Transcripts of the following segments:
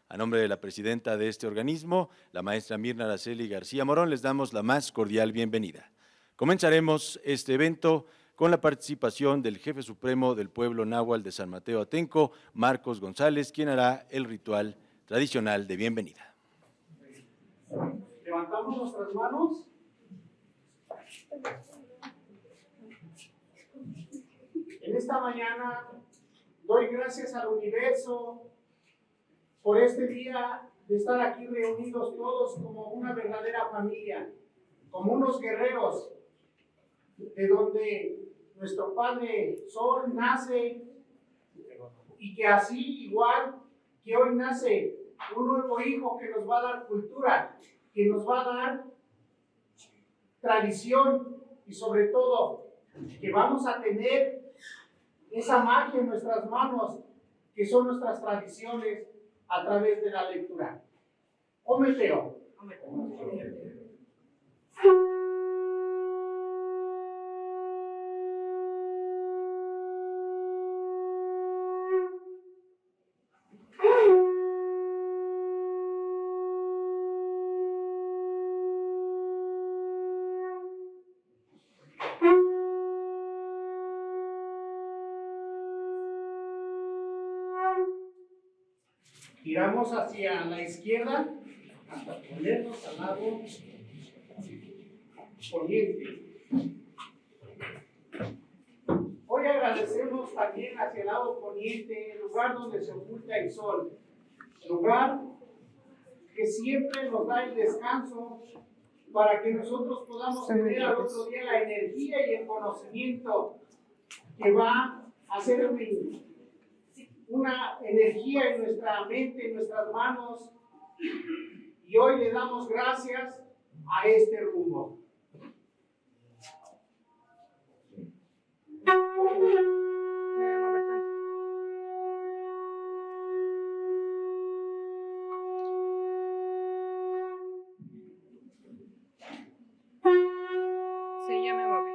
A nombre de la presidenta de este organismo, la maestra Mirna Araceli García Morón, les damos la más cordial bienvenida. Comenzaremos este evento con la participación del jefe supremo del pueblo náhuatl de San Mateo Atenco, Marcos González, quien hará el ritual tradicional de bienvenida. Levantamos nuestras manos. En esta mañana doy gracias al universo por este día de estar aquí reunidos todos como una verdadera familia, como unos guerreros, de donde nuestro Padre Sol nace, y que así igual que hoy nace un nuevo hijo que nos va a dar cultura, que nos va a dar tradición y sobre todo que vamos a tener esa magia en nuestras manos que son nuestras tradiciones a través de la lectura. Ometeo. Giramos hacia la izquierda hasta ponernos al lado poniente. Hoy agradecemos también hacia el lado poniente, el lugar donde se oculta el sol, lugar que siempre nos da el descanso para que nosotros podamos tener al otro día la energía y el conocimiento que va a hacer una energía en nuestra mente, en nuestras manos, y hoy le damos gracias a este rumbo. Sí, ya me moví.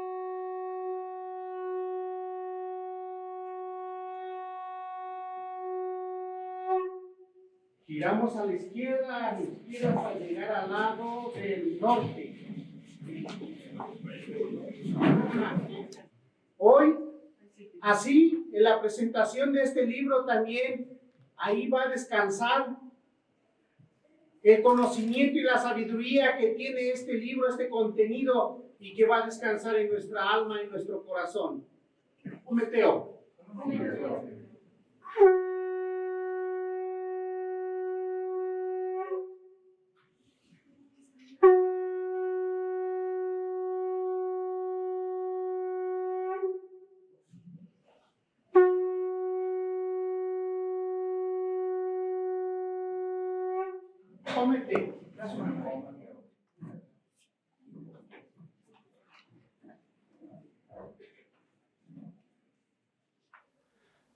Giramos a la izquierda hasta llegar al lado del norte. Hoy, así, en la presentación de este libro también, ahí va a descansar el conocimiento y la sabiduría que tiene este libro, este contenido, y que va a descansar en nuestra alma, en nuestro corazón. Ometeo. Ometeo.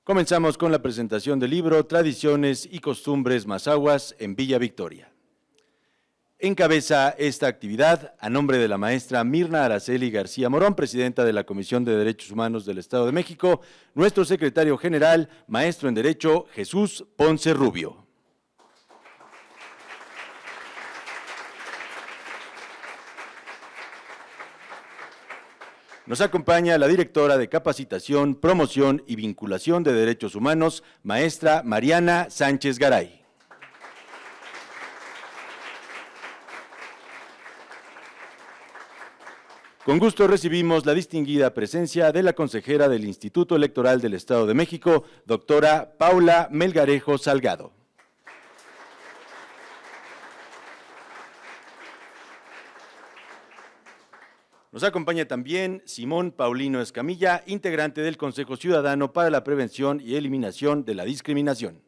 Comenzamos con la presentación del libro Tradiciones y Costumbres Mazahuas en Villa Victoria. Encabeza esta actividad, a nombre de la maestra Mirna Araceli García Morón, presidenta de la Comisión de Derechos Humanos del Estado de México, nuestro secretario general, maestro en Derecho, Jesús Ponce Rubio. Nos acompaña la directora de Capacitación, Promoción y Vinculación de Derechos Humanos, maestra Mariana Sánchez Garay. Con gusto recibimos la distinguida presencia de la consejera del Instituto Electoral del Estado de México, doctora Paula Melgarejo Salgado. Nos acompaña también Simón Paulino Escamilla, integrante del Consejo Ciudadano para la Prevención y Eliminación de la Discriminación.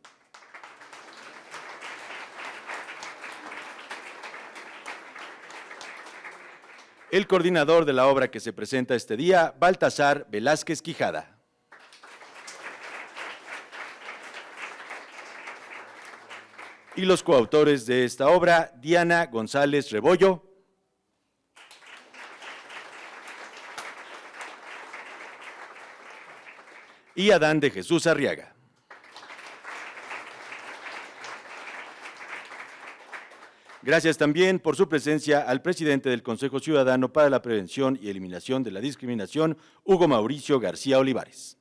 El coordinador de la obra que se presenta este día, Baltasar Velázquez Quijada. Y los coautores de esta obra, Diana González Rebollo, y Adán de Jesús Arriaga. Gracias también por su presencia al presidente del Consejo Ciudadano para la Prevención y Eliminación de la Discriminación, Hugo Mauricio García Olivares.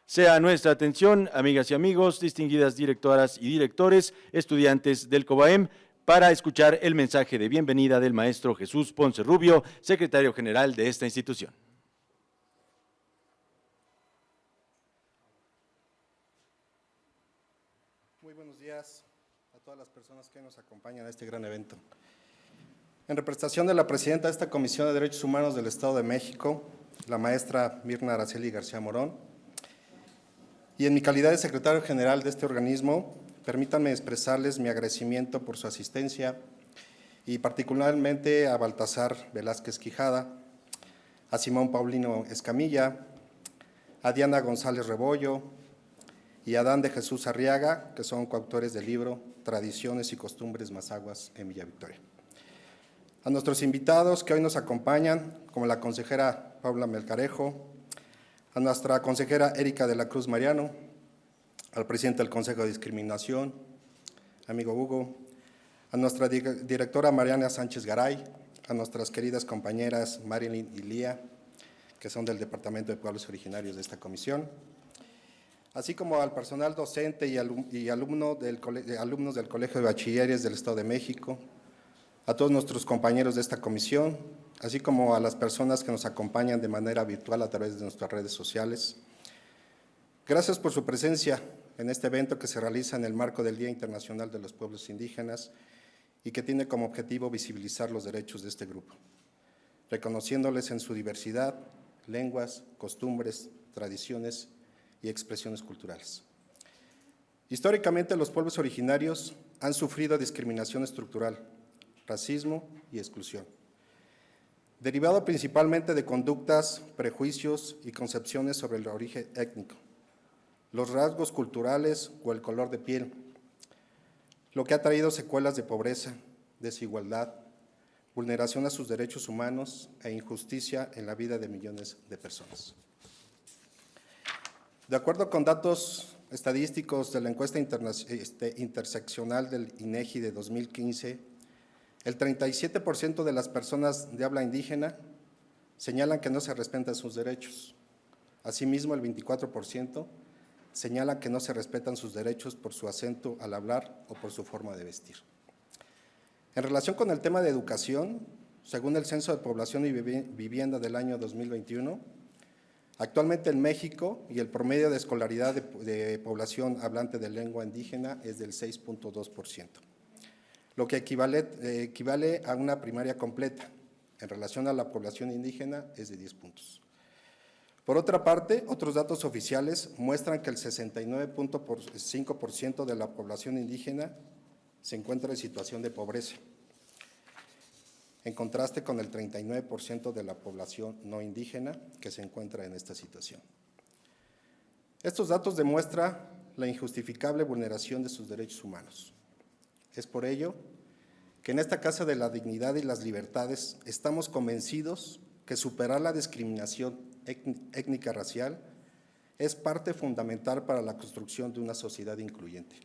Sea nuestra atención, amigas y amigos, distinguidas directoras y directores, estudiantes del COBAEM, para escuchar el mensaje de bienvenida del maestro Jesús Ponce Rubio, secretario general de esta institución. Muy buenos días a todas las personas que nos acompañan a este gran evento. En representación de la presidenta de esta Comisión de Derechos Humanos del Estado de México, la maestra Mirna Araceli García Morón, y en mi calidad de secretario general de este organismo, permítanme expresarles mi agradecimiento por su asistencia y particularmente a Baltasar Velázquez Quijada, a Simón Paulino Escamilla, a Diana González Rebollo y a Adán de Jesús Arriaga, que son coautores del libro Tradiciones y Costumbres Mazaguas en Villa Victoria. A nuestros invitados que hoy nos acompañan, como la consejera Paula Melcarejo, a nuestra consejera Erika de la Cruz Mariano, al presidente del Consejo de Discriminación, amigo Hugo, a nuestra directora Mariana Sánchez Garay, a nuestras queridas compañeras Marilyn y Lía, que son del Departamento de Pueblos Originarios de esta comisión, así como al personal docente y alumnos del Colegio de Bachilleres del Estado de México, a todos nuestros compañeros de esta comisión, así como a las personas que nos acompañan de manera virtual a través de nuestras redes sociales. Gracias por su presencia en este evento que se realiza en el marco del Día Internacional de los Pueblos Indígenas y que tiene como objetivo visibilizar los derechos de este grupo, reconociéndoles en su diversidad, lenguas, costumbres, tradiciones y expresiones culturales. Históricamente, los pueblos originarios han sufrido discriminación estructural, racismo y exclusión, derivado principalmente de conductas, prejuicios y concepciones sobre el origen étnico, los rasgos culturales o el color de piel, lo que ha traído secuelas de pobreza, desigualdad, vulneración a sus derechos humanos e injusticia en la vida de millones de personas. De acuerdo con datos estadísticos de la encuesta interseccional del INEGI de 2015, el 37% de las personas de habla indígena señalan que no se respetan sus derechos. Asimismo, el 24% señala que no se respetan sus derechos por su acento al hablar o por su forma de vestir. En relación con el tema de educación, según el Censo de Población y Vivienda del año 2021, actualmente en México y el promedio de escolaridad de población hablante de lengua indígena es del 6.2%. Lo que equivale a una primaria completa. En relación a la población indígena es de 10 puntos. Por otra parte, otros datos oficiales muestran que el 69.5% de la población indígena se encuentra en situación de pobreza, en contraste con el 39% de la población no indígena que se encuentra en esta situación. Estos datos demuestran la injustificable vulneración de sus derechos humanos. Es por ello que en esta Casa de la Dignidad y las Libertades estamos convencidos que superar la discriminación étnica racial es parte fundamental para la construcción de una sociedad incluyente,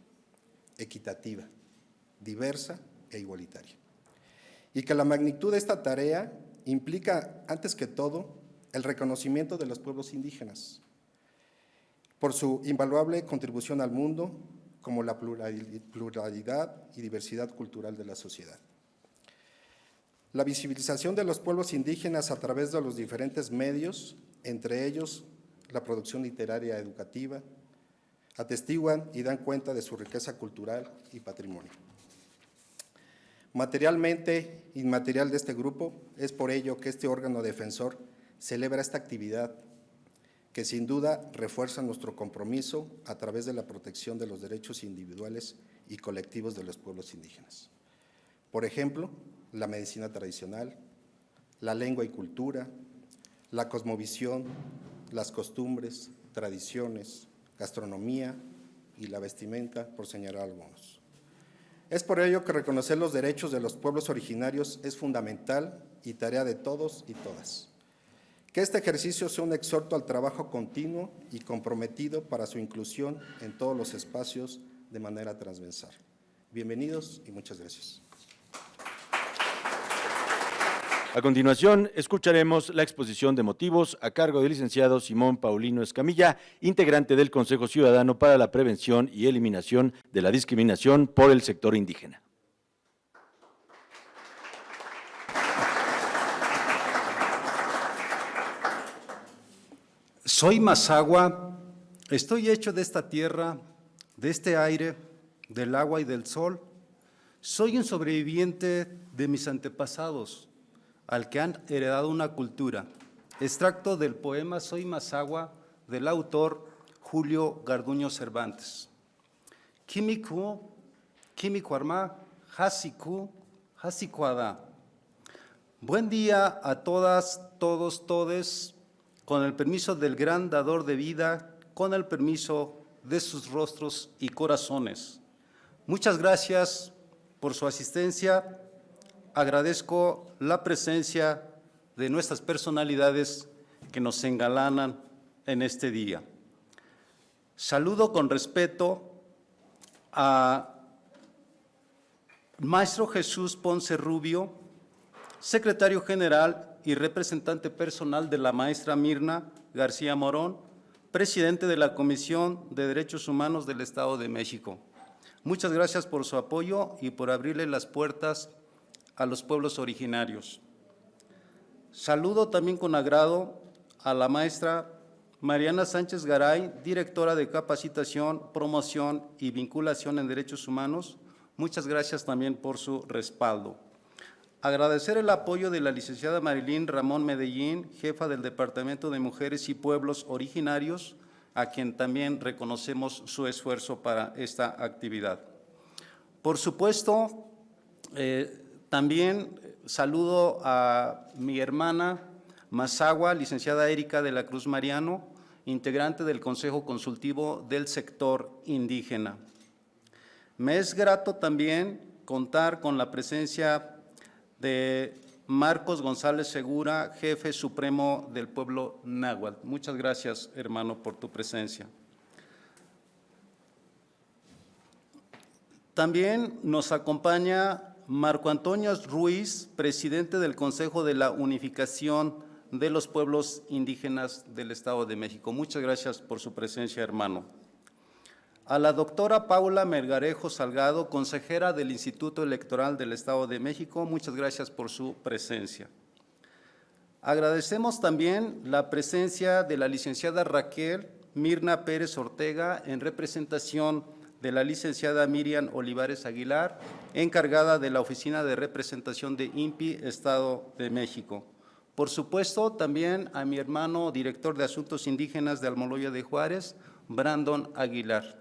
equitativa, diversa e igualitaria. Y que la magnitud de esta tarea implica, antes que todo, el reconocimiento de los pueblos indígenas por su invaluable contribución al mundo, como la pluralidad y diversidad cultural de la sociedad. La visibilización de los pueblos indígenas a través de los diferentes medios, entre ellos la producción literaria educativa, atestiguan y dan cuenta de su riqueza cultural y patrimonio. Materialmente inmaterial de este grupo, es por ello que este órgano defensor celebra esta actividad que sin duda refuerza nuestro compromiso a través de la protección de los derechos individuales y colectivos de los pueblos indígenas. Por ejemplo, la medicina tradicional, la lengua y cultura, la cosmovisión, las costumbres, tradiciones, gastronomía y la vestimenta, por señalar algunos. Es por ello que reconocer los derechos de los pueblos originarios es fundamental y tarea de todos y todas, Que este ejercicio sea un exhorto al trabajo continuo y comprometido para su inclusión en todos los espacios de manera transversal. Bienvenidos y muchas gracias. A continuación, escucharemos la exposición de motivos a cargo del licenciado Simón Paulino Escamilla, integrante del Consejo Ciudadano para la Prevención y Eliminación de la Discriminación por el Sector Indígena. Soy Mazahua, estoy hecho de esta tierra, de este aire, del agua y del sol. Soy un sobreviviente de mis antepasados, al que han heredado una cultura. Extracto del poema Soy Mazahua, del autor Julio Garduño Cervantes. Kimiku, Kimikuarma, Hasiku, Hasikuada. Buen día a todas, todos, todes. Con el permiso del gran dador de vida, con el permiso de sus rostros y corazones. Muchas gracias por su asistencia. Agradezco la presencia de nuestras personalidades que nos engalanan en este día. Saludo con respeto a Maestro Jesús Ponce Rubio, secretario general y representante personal de la maestra Mirna García Morón, presidente de la Comisión de Derechos Humanos del Estado de México. Muchas gracias por su apoyo y por abrirle las puertas a los pueblos originarios. Saludo también con agrado a la maestra Mariana Sánchez Garay, directora de Capacitación, Promoción y Vinculación en Derechos Humanos. Muchas gracias también por su respaldo. Agradecer el apoyo de la licenciada Marilyn Ramón Medellín, jefa del Departamento de Mujeres y Pueblos Originarios, a quien también reconocemos su esfuerzo para esta actividad. Por supuesto, también saludo a mi hermana Mazahua, licenciada Erika de la Cruz Mariano, integrante del Consejo Consultivo del Sector Indígena. Me es grato también contar con la presencia de Marcos González Segura, jefe supremo del pueblo náhuatl. Muchas gracias, hermano, por tu presencia. También nos acompaña Marco Antonio Ruiz, presidente del Consejo de la Unificación de los Pueblos Indígenas del Estado de México. Muchas gracias por su presencia, hermano. A la doctora Paula Melgarejo Salgado, consejera del Instituto Electoral del Estado de México, muchas gracias por su presencia. Agradecemos también la presencia de la licenciada Raquel Mirna Pérez Ortega en representación de la licenciada Miriam Olivares Aguilar, encargada de la Oficina de Representación de INPI, Estado de México. Por supuesto, también a mi hermano director de Asuntos Indígenas de Almoloya de Juárez, Brandon Aguilar.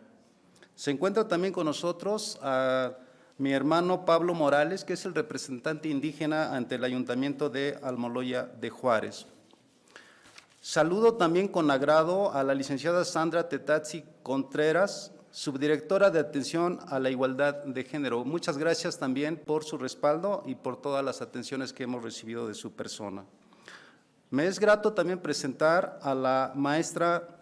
Se encuentra también con nosotros a mi hermano Pablo Morales, que es el representante indígena ante el Ayuntamiento de Almoloya de Juárez. Saludo también con agrado a la licenciada Sandra Tetatzi Contreras, subdirectora de Atención a la Igualdad de Género. Muchas gracias también por su respaldo y por todas las atenciones que hemos recibido de su persona. Me es grato también presentar a la maestra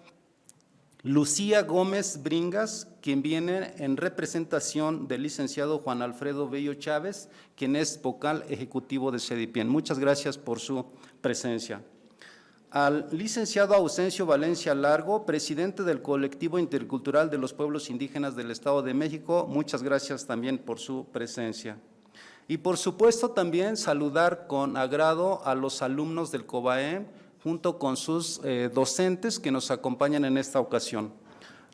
Lucía Gómez Bringas, quien viene en representación del licenciado Juan Alfredo Bello Chávez, quien es vocal ejecutivo de CEDIPIEN. Muchas gracias por su presencia. Al licenciado Ausencio Valencia Largo, presidente del Colectivo Intercultural de los Pueblos Indígenas del Estado de México, muchas gracias también por su presencia. Y por supuesto también saludar con agrado a los alumnos del COBAEM, junto con sus docentes que nos acompañan en esta ocasión.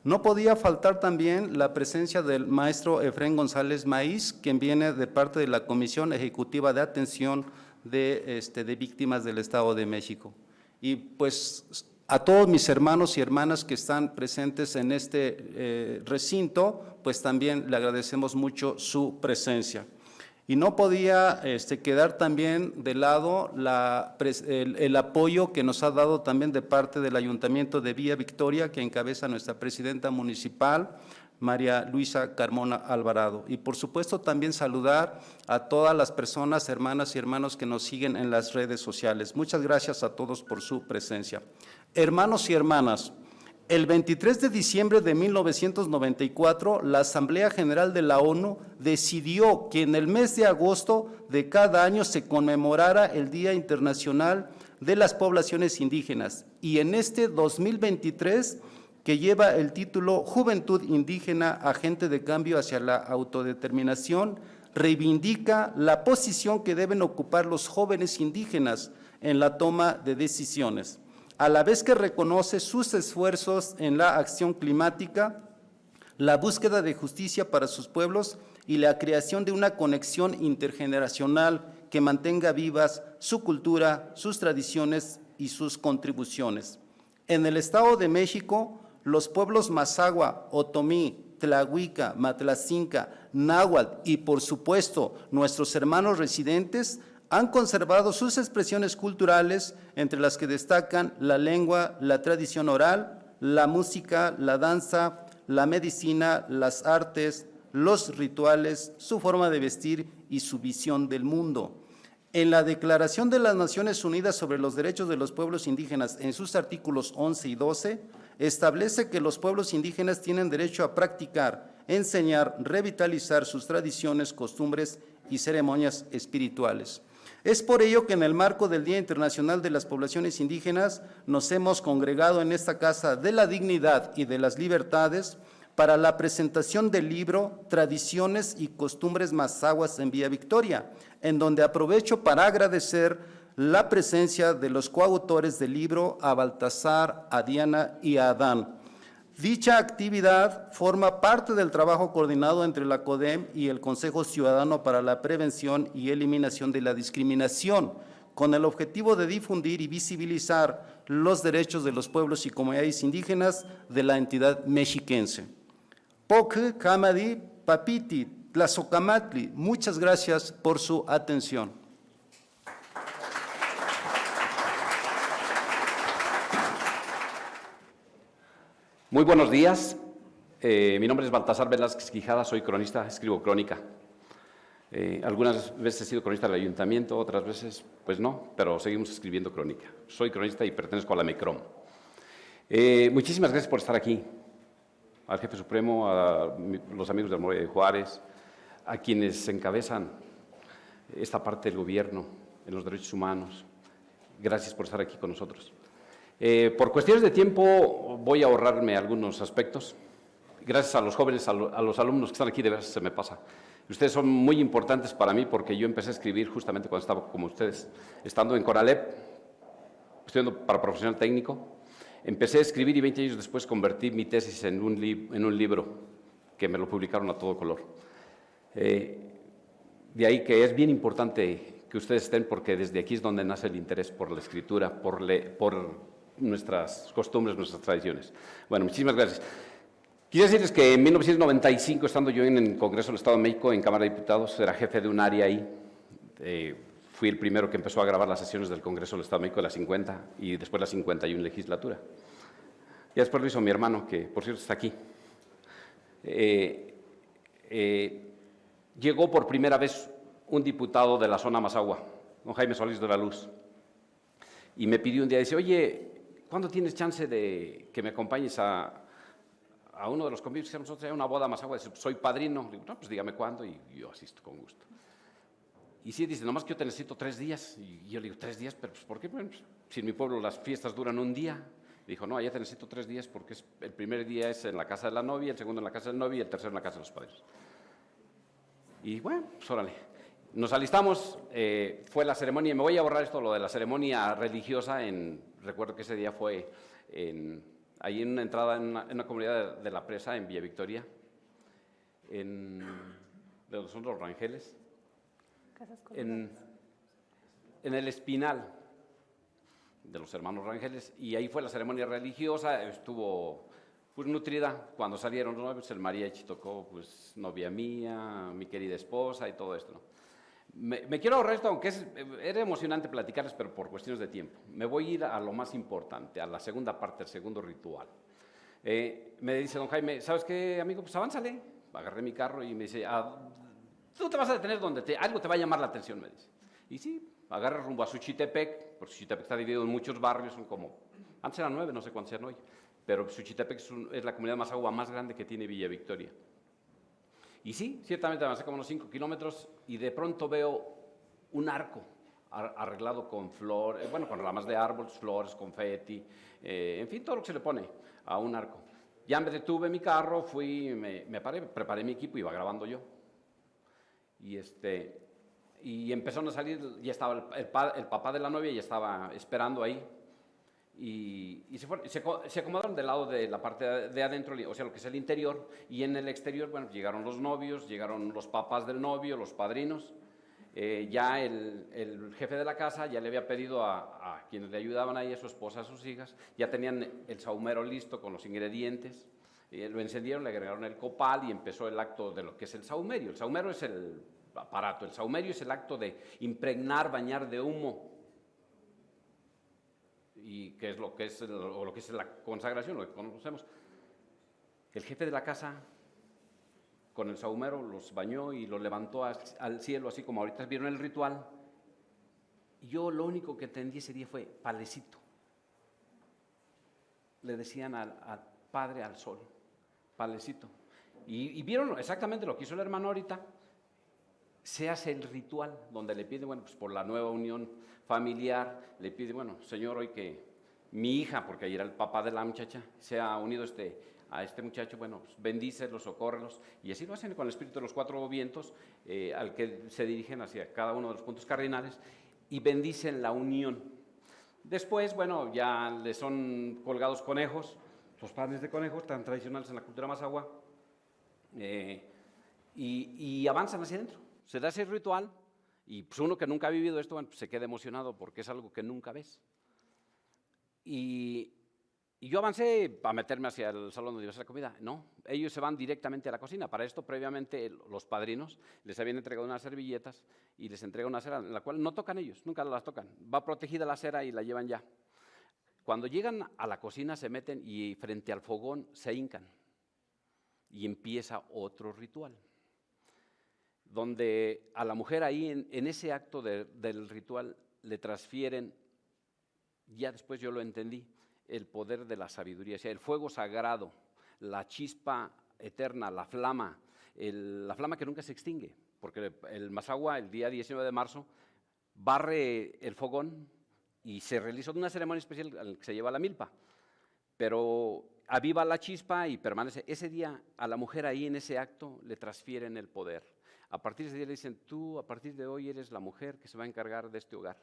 No podía faltar también la presencia del maestro Efrén González Maíz, quien viene de parte de la Comisión Ejecutiva de Atención de Víctimas del Estado de México. Y pues a todos mis hermanos y hermanas que están presentes en este recinto, pues también le agradecemos mucho su presencia. Y no podía quedar también de lado el apoyo que nos ha dado también de parte del Ayuntamiento de Villa Victoria, que encabeza nuestra presidenta municipal, María Luisa Carmona Alvarado. Y por supuesto también saludar a todas las personas, hermanas y hermanos que nos siguen en las redes sociales. Muchas gracias a todos por su presencia. Hermanos y hermanas, el 23 de diciembre de 1994, la Asamblea General de la ONU decidió que en el mes de agosto de cada año se conmemorara el Día Internacional de las Poblaciones Indígenas. Y en este 2023, que lleva el título Juventud Indígena, Agente de Cambio hacia la Autodeterminación, reivindica la posición que deben ocupar los jóvenes indígenas en la toma de decisiones, a la vez que reconoce sus esfuerzos en la acción climática, la búsqueda de justicia para sus pueblos y la creación de una conexión intergeneracional que mantenga vivas su cultura, sus tradiciones y sus contribuciones. En el Estado de México, los pueblos Mazahua, Otomí, Tlahuica, Matlacinca, Náhuatl y, por supuesto, nuestros hermanos residentes han conservado sus expresiones culturales, entre las que destacan la lengua, la tradición oral, la música, la danza, la medicina, las artes, los rituales, su forma de vestir y su visión del mundo. En la Declaración de las Naciones Unidas sobre los Derechos de los Pueblos Indígenas, en sus artículos 11 y 12, establece que los pueblos indígenas tienen derecho a practicar, enseñar, revitalizar sus tradiciones, costumbres y ceremonias espirituales. Es por ello que en el marco del Día Internacional de las Poblaciones Indígenas nos hemos congregado en esta Casa de la Dignidad y de las Libertades para la presentación del libro Tradiciones y Costumbres Mazahuas en Villa Victoria, en donde aprovecho para agradecer la presencia de los coautores del libro, a Baltasar, a Diana y a Adán. Dicha actividad forma parte del trabajo coordinado entre la CODEM y el Consejo Ciudadano para la Prevención y Eliminación de la Discriminación, con el objetivo de difundir y visibilizar los derechos de los pueblos y comunidades indígenas de la entidad mexiquense. Poc, Kamadi, Papiti, Tlazocamatli, muchas gracias por su atención. Muy buenos días, mi nombre es Baltasar Velázquez Quijada, soy cronista, escribo crónica. Algunas veces he sido cronista del ayuntamiento, otras veces pues no, pero seguimos escribiendo crónica. Soy cronista y pertenezco a la MECROM. Muchísimas gracias por estar aquí, al jefe supremo, a los amigos del Morelia de Juárez, a quienes encabezan esta parte del gobierno en los derechos humanos. Gracias por estar aquí con nosotros. Por cuestiones de tiempo voy a ahorrarme algunos aspectos. Gracias a los jóvenes, a los alumnos que están aquí, de veras se me pasa. Ustedes son muy importantes para mí porque yo empecé a escribir justamente cuando estaba como ustedes, estando en Conalep, estudiando para profesional técnico. Empecé a escribir y 20 años después convertí mi tesis en un libro que me lo publicaron a todo color. De ahí que es bien importante que ustedes estén porque desde aquí es donde nace el interés por la escritura, por nuestras costumbres, nuestras tradiciones. Bueno, muchísimas gracias. Quiero decirles que en 1995, estando yo en el Congreso del Estado de México, en Cámara de Diputados, era jefe de un área ahí. Fui el primero que empezó a grabar las sesiones del Congreso del Estado de México de la 50 y después la 51 legislatura. Y después lo hizo mi hermano, que por cierto está aquí. Llegó por primera vez un diputado de la zona Mazahua, don Jaime Solís de la Luz, y me pidió un día, dice, oye, ¿cuándo tienes chance de que me acompañes a uno de los convivios que nosotros a una boda Mazahua? Dice, soy padrino. Digo, no, pues dígame cuándo y yo asisto con gusto. Y sí, dice, nomás que yo te necesito 3 días. Y yo le digo, 3 días, pero pues, ¿por qué? Bueno, pues, si en mi pueblo las fiestas duran un día. Dijo, no, allá te necesito 3 días porque el primer día es en la casa de la novia, el segundo en la casa del novio y el tercero en la casa de los padres. Y bueno, pues órale. Nos alistamos, fue la ceremonia, me voy a borrar esto, lo de la ceremonia religiosa, recuerdo que ese día fue ahí en una entrada, en una comunidad de la presa, en Villa Victoria, de donde son los Rangeles, en el Espinal de los hermanos Rangeles, y ahí fue la ceremonia religiosa, estuvo pues nutrida. Cuando salieron los novios, el mariachi tocó pues novia mía, mi querida esposa y todo esto, ¿no? Me quiero ahorrar esto, aunque era emocionante platicarles, pero por cuestiones de tiempo. Me voy a ir a lo más importante, a la segunda parte, el segundo ritual. Me dice don Jaime, ¿sabes qué, amigo? Pues avánzale. Agarré mi carro y me dice, tú te vas a detener donde algo te va a llamar la atención, me dice. Y sí, agarré rumbo a Suchitepec, porque Suchitepec está dividido en muchos barrios, son como, antes eran 9, no sé cuántos sean hoy, pero Suchitepec es la comunidad Mazahua más grande que tiene Villa Victoria. Y sí, ciertamente avancé como unos 5 kilómetros y de pronto veo un arco arreglado con flores, bueno, con ramas de árboles, flores, confeti, en fin, todo lo que se le pone a un arco. Ya me detuve mi carro, fui, me paré, preparé mi equipo, iba grabando yo. Y empezaron a salir, ya estaba el papá de la novia, ya estaba esperando ahí. Y se acomodaron del lado de la parte de adentro, o sea, lo que es el interior, y en el exterior, bueno, llegaron los novios, llegaron los papás del novio, los padrinos. Ya el jefe de la casa ya le había pedido a quienes le ayudaban ahí, a su esposa, a sus hijas, ya tenían el sahumero listo con los ingredientes, lo encendieron, le agregaron el copal y empezó el acto de lo que es el sahumerio. El sahumero es el aparato, el sahumerio es el acto de impregnar, bañar de humo, y que es lo que es, lo que es la consagración, lo que conocemos. El jefe de la casa con el sahumero los bañó y los levantó al cielo, así como ahorita vieron el ritual. Y yo lo único que entendí ese día fue palecito. Le decían al padre, al sol, palecito. Y vieron exactamente lo que hizo el hermano ahorita. Se hace el ritual donde le pide, bueno, pues por la nueva unión familiar, le pide, bueno, Señor, hoy que mi hija, porque ahí era el papá de la muchacha, se ha unido a este muchacho, bueno, pues bendícelos, socórrelos, y así lo hacen con el espíritu de los 4 vientos, al que se dirigen hacia cada uno de los puntos cardinales, y bendicen la unión. Después, bueno, ya le son colgados conejos, los panes de conejos, tan tradicionales en la cultura mazahua, y avanzan hacia adentro. Se da ese ritual, y pues uno que nunca ha vivido esto, bueno, pues se queda emocionado porque es algo que nunca ves. Y yo avancé para meterme hacia el salón donde iba a ser la comida. No, ellos se van directamente a la cocina. Para esto, previamente, los padrinos les habían entregado unas servilletas y les entregan una cera en la cual no tocan ellos, nunca las tocan. Va protegida la cera y la llevan ya. Cuando llegan a la cocina se meten y frente al fogón se hincan y empieza otro ritual, donde a la mujer ahí en ese acto del ritual le transfieren, ya después yo lo entendí, el poder de la sabiduría, o sea, el fuego sagrado, la chispa eterna, la flama que nunca se extingue, porque el Mazahua el día 19 de marzo barre el fogón y se realiza una ceremonia especial al que se lleva la milpa, pero aviva la chispa y permanece. Ese día a la mujer ahí en ese acto le transfieren el poder. A partir de ese día le dicen, tú a partir de hoy eres la mujer que se va a encargar de este hogar.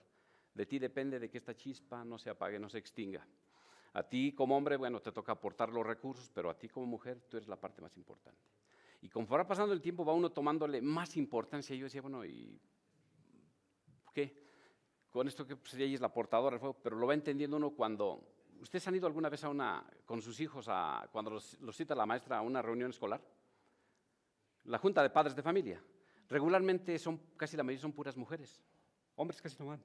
De ti depende de que esta chispa no se apague, no se extinga. A ti como hombre, bueno, te toca aportar los recursos, pero a ti como mujer, tú eres la parte más importante. Y conforme va pasando el tiempo, va uno tomándole más importancia. Yo decía, bueno, ¿y qué? Con esto que pues, ella es la portadora del fuego, pero lo va entendiendo uno cuando... ¿Ustedes han ido alguna vez con sus hijos, cuando los cita la maestra a una reunión escolar? La junta de padres de familia. Regularmente casi la mayoría son puras mujeres. Hombres casi no van.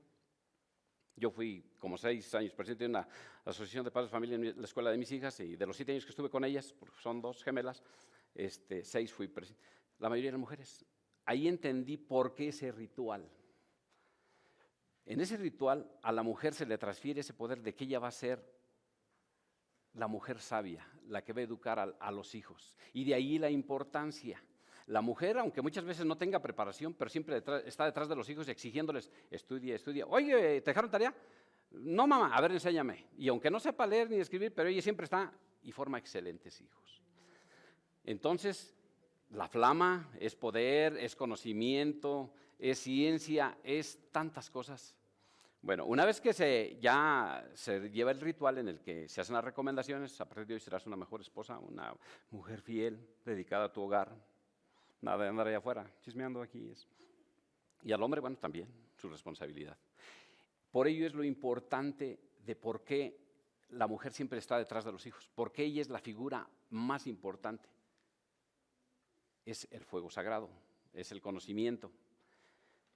Yo fui como 6 años presidente de una asociación de padres de familia en la escuela de mis hijas y de los 7 años que estuve con ellas, porque son 2 gemelas, 6 fui presidente. La mayoría eran mujeres. Ahí entendí por qué ese ritual. En ese ritual a la mujer se le transfiere ese poder de que ella va a ser la mujer sabia, la que va a educar a los hijos. Y de ahí la importancia. La mujer, aunque muchas veces no tenga preparación, pero siempre está detrás de los hijos exigiéndoles, estudia. Oye, ¿te dejaron tarea? No, mamá, a ver, enséñame. Y aunque no sepa leer ni escribir, pero ella siempre está y forma excelentes hijos. Entonces, la flama es poder, es conocimiento, es ciencia, es tantas cosas. Bueno, una vez que ya se lleva el ritual en el que se hacen las recomendaciones, a partir de hoy serás una mejor esposa, una mujer fiel, dedicada a tu hogar, nada de andar allá afuera, chismeando aquí. Y al hombre, bueno, también su responsabilidad. Por ello es lo importante de por qué la mujer siempre está detrás de los hijos, porque ella es la figura más importante. Es el fuego sagrado, es el conocimiento.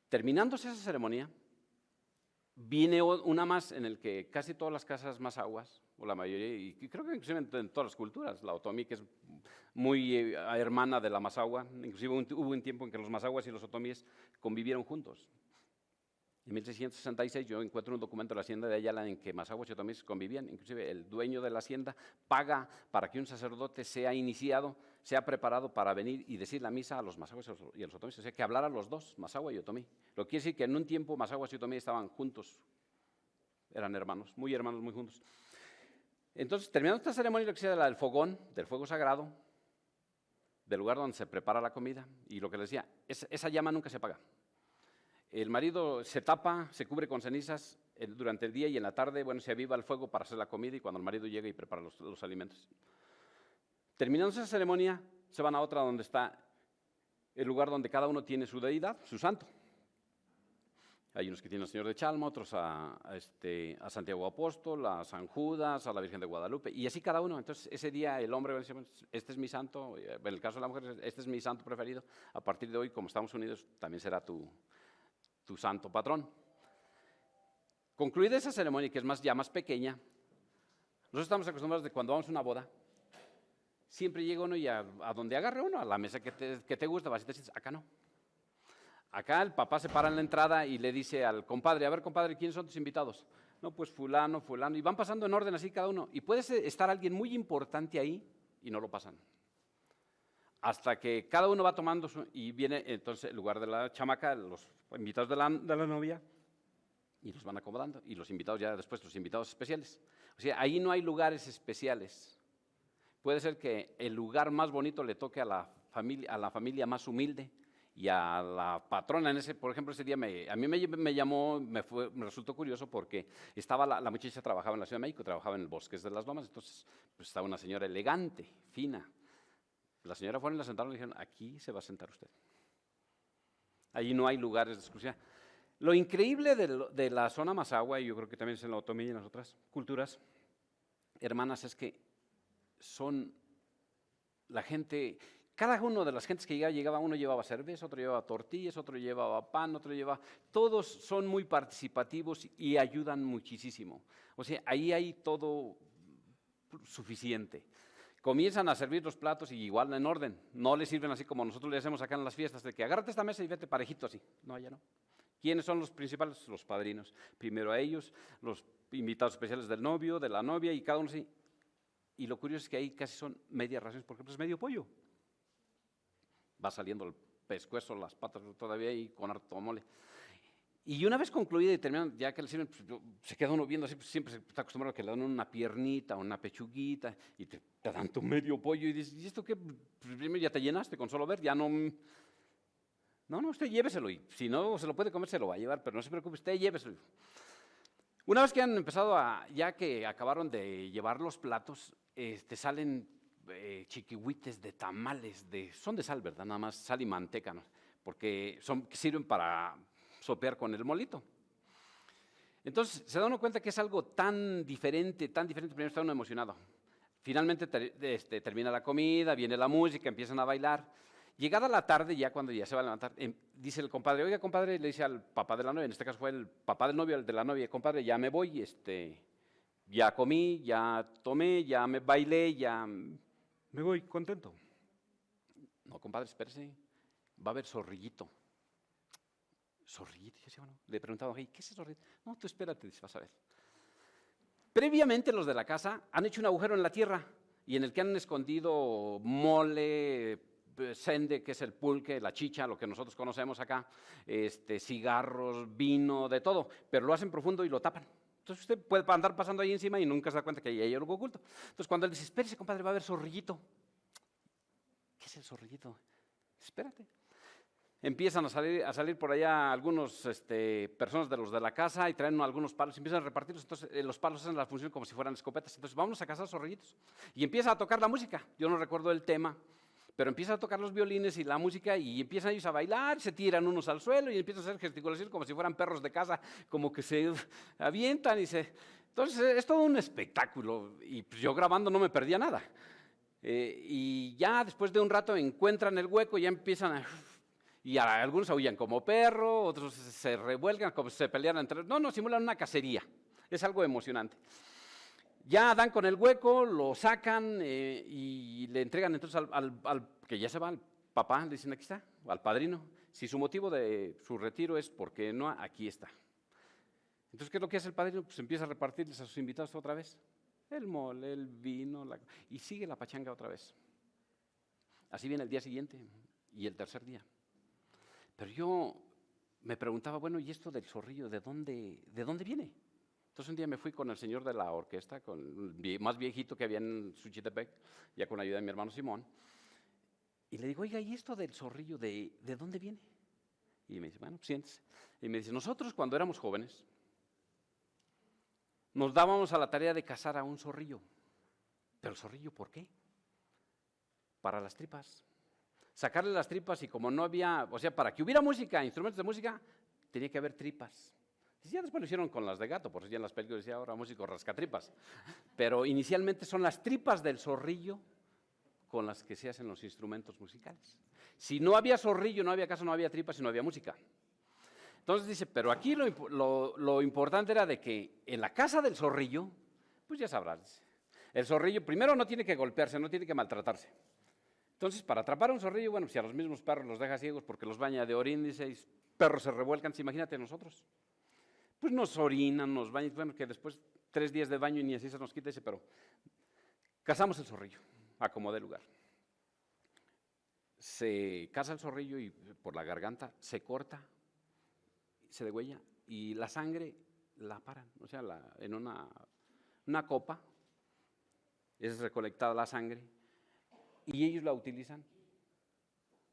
Terminándose esa ceremonia, viene una más en el que casi todas las casas mazahuas, o la mayoría, y creo que inclusive en todas las culturas, la otomí, que es muy hermana de la mazahua, inclusive hubo un tiempo en que los mazahuas y los otomíes convivieron juntos. En 1666 yo encuentro un documento de la hacienda de Ayala en que mazahuas y otomíes convivían, inclusive el dueño de la hacienda paga para que un sacerdote sea iniciado, sea preparado para venir y decir la misa a los mazahuas y a los otomíes, o sea, que hablaran los dos, mazahua y otomí. Lo que quiere decir que en un tiempo mazahuas y otomí estaban juntos, eran hermanos, muy juntos. Entonces, terminando esta ceremonia, lo que sea del fogón, del fuego sagrado, del lugar donde se prepara la comida, y lo que les decía, esa llama nunca se apaga. El marido se tapa, se cubre con cenizas durante el día y en la tarde, bueno, se aviva el fuego para hacer la comida y cuando el marido llega y prepara los alimentos. Terminando esa ceremonia, se van a otra donde está el lugar donde cada uno tiene su deidad, su santo. Hay unos que tienen al Señor de Chalma, otros a Santiago Apóstol, a San Judas, a la Virgen de Guadalupe, y así cada uno. Entonces, ese día el hombre va a decir, este es mi santo, en el caso de la mujer, este es mi santo preferido. A partir de hoy, como estamos unidos, también será tu santo patrón. Concluida esa ceremonia, que es ya más pequeña, nosotros estamos acostumbrados de cuando vamos a una boda, siempre llega uno y a donde agarre uno, a la mesa que te gusta, vas y te sientes. Acá no. Acá el papá se para en la entrada y le dice al compadre, a ver, compadre, ¿quiénes son tus invitados? No, pues fulano, y van pasando en orden así cada uno. Y puede estar alguien muy importante ahí y no lo pasan. Hasta que cada uno va tomando y viene entonces el lugar de la chamaca, los invitados de la novia, y los van acomodando. Y los invitados ya después, los invitados especiales. O sea, ahí no hay lugares especiales. Puede ser que el lugar más bonito le toque a la familia más humilde, y a la patrona, por ejemplo, ese día a mí me llamó, me resultó curioso porque estaba la muchacha trabajaba en la Ciudad de México, trabajaba en el Bosques de las Lomas, entonces pues estaba una señora elegante, fina. La señora fue y la sentaron y le dijeron, aquí se va a sentar usted. Allí no hay lugares de exclusión. Lo increíble de la zona mazahua, y yo creo que también es en la otomí y en las otras culturas, hermanas, es que son la gente. Cada uno de las gentes que llegaba, uno llevaba cerveza, otro llevaba tortillas, otro llevaba pan, otro llevaba. Todos son muy participativos y ayudan muchísimo. O sea, ahí hay todo suficiente. Comienzan a servir los platos y igual en orden. No les sirven así como nosotros le hacemos acá en las fiestas, de que agárrate esta mesa y vete parejito así. No, allá no. ¿Quiénes son los principales? Los padrinos. Primero a ellos, los invitados especiales del novio, de la novia y cada uno así. Y lo curioso es que ahí casi son medias raciones, porque es medio pollo. Va saliendo el pescuezo, las patas todavía ahí con harto mole. Y una vez concluida y terminando, ya que le sirven, pues, se queda uno viendo así, pues, siempre se está acostumbrado a que le dan una piernita, una pechuguita, y te dan tu medio pollo, y dices, ¿y esto qué? Pues primero ya te llenaste con solo ver, ya no. No, usted lléveselo, y si no se lo puede comer, se lo va a llevar, pero no se preocupe, usted lléveselo. Una vez que han empezado ya que acabaron de llevar los platos, salen chiquihuites de tamales, son de sal, ¿verdad? Nada más sal y manteca, ¿no? Porque sirven para sopear con el molito. Entonces, se da uno cuenta que es algo tan diferente, primero está uno emocionado. Finalmente termina la comida, viene la música, empiezan a bailar. Llegada la tarde, ya cuando ya se va a levantar, dice el compadre, oiga, compadre, le dice al papá de la novia, en este caso fue el papá del novio, el de la novia, compadre, ya me voy, ya comí, ya tomé, ya me bailé, ya me voy contento. No, compadre, espérese, va a haber zorrillito. ¿Zorrillito? Yo decía, bueno, le preguntaba, ¿qué es ese zorrillito? No, tú espérate, dice, vas a ver. Previamente los de la casa han hecho un agujero en la tierra y en el que han escondido mole, sende, que es el pulque, la chicha, lo que nosotros conocemos acá, cigarros, vino, de todo, pero lo hacen profundo y lo tapan. Entonces usted puede andar pasando ahí encima y nunca se da cuenta que hay algo oculto. Entonces cuando él dice, espérese, compadre, va a haber zorrillito. ¿Qué es el zorrillito? Espérate. Empiezan a salir por allá algunos personas de los de la casa y traen algunos palos y empiezan a repartirlos. Entonces los palos hacen la función como si fueran escopetas. Entonces vamos a cazar zorrillitos. Y empieza a tocar la música. Yo no recuerdo el tema, pero empieza a tocar los violines y la música y empiezan ellos a bailar, se tiran unos al suelo y empiezan a hacer gesticulaciones como si fueran perros de casa, como que se avientan Entonces es todo un espectáculo y pues, yo grabando no me perdía nada. Y ya después de un rato encuentran el hueco y ya empiezan y algunos aullan como perro, otros se revuelcan como si se pelearan entre. No, simulan una cacería. Es algo emocionante. Ya dan con el hueco, lo sacan y le entregan entonces al que ya se va, al papá, le dicen aquí está, al padrino. Si su motivo de su retiro es porque no, aquí está. Entonces, ¿qué es lo que hace el padrino? Pues empieza a repartirles a sus invitados otra vez. El mole, el vino, y sigue la pachanga otra vez. Así viene el día siguiente y el tercer día. Pero yo me preguntaba, bueno, ¿y esto del zorrillo de dónde viene? Entonces un día me fui con el señor de la orquesta, con el más viejito que había en Suchitepec, ya con la ayuda de mi hermano Simón, y le digo, oiga, ¿y esto del zorrillo de dónde viene? Y me dice, bueno, pues siéntese. Y me dice, nosotros cuando éramos jóvenes, nos dábamos a la tarea de cazar a un zorrillo. ¿Pero el zorrillo por qué? Para las tripas. Sacarle las tripas y como no había, o sea, para que hubiera música, instrumentos de música, tenía que haber tripas. Y ya después lo hicieron con las de gato, por eso ya en las películas decía ahora músico rascatripas. Pero inicialmente son las tripas del zorrillo con las que se hacen los instrumentos musicales. Si no había zorrillo, no había caso, no había tripas y no había música. Entonces dice, pero aquí lo importante era de que en la casa del zorrillo, pues ya sabrás, el zorrillo primero no tiene que golpearse, no tiene que maltratarse. Entonces, para atrapar a un zorrillo, bueno, si a los mismos perros los deja ciegos porque los baña de orín, dice, y perros se revuelcan, imagínate nosotros. Pues nos orinan, nos bañan, bueno, que después 3 días de baño y ni así se nos quita, dice, pero cazamos el zorrillo, a como dé lugar. Se caza el zorrillo y por la garganta se corta, se degüella y la sangre la paran, o sea, en una copa es recolectada la sangre y ellos la utilizan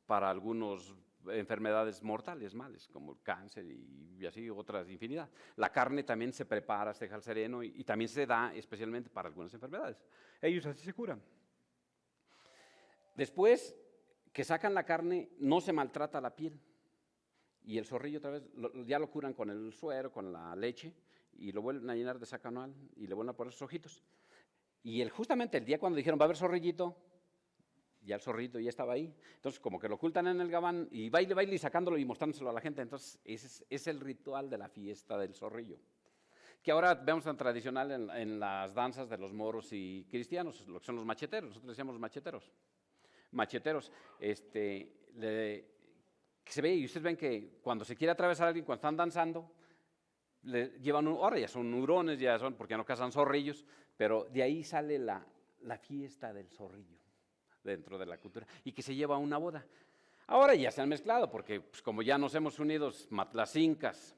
para algunas enfermedades mortales, males, como el cáncer y así otras infinidad. La carne también se prepara, se deja al sereno y también se da especialmente para algunas enfermedades. Ellos así se curan. Después que sacan la carne, no se maltrata la piel. Y el zorrillo otra vez ya lo curan con el suero, con la leche, y lo vuelven a llenar de saca anual y le vuelven a poner sus ojitos. Y justamente el día cuando dijeron, va a haber zorrillito, ya el zorrito ya estaba ahí. Entonces, como que lo ocultan en el gabán y baile y sacándolo y mostrándoselo a la gente. Entonces, ese es el ritual de la fiesta del zorrillo. Que ahora vemos tan tradicional en las danzas de los moros y cristianos, lo que son los macheteros. Nosotros decíamos los macheteros. Macheteros, que se ve, y ustedes ven que cuando se quiere atravesar a alguien, cuando están danzando, le llevan ahora ya son hurones, ya son, porque no cazan zorrillos, pero de ahí sale la fiesta del zorrillo dentro de la cultura, y que se lleva a una boda. Ahora ya se han mezclado, porque pues, como ya nos hemos unido matlacincas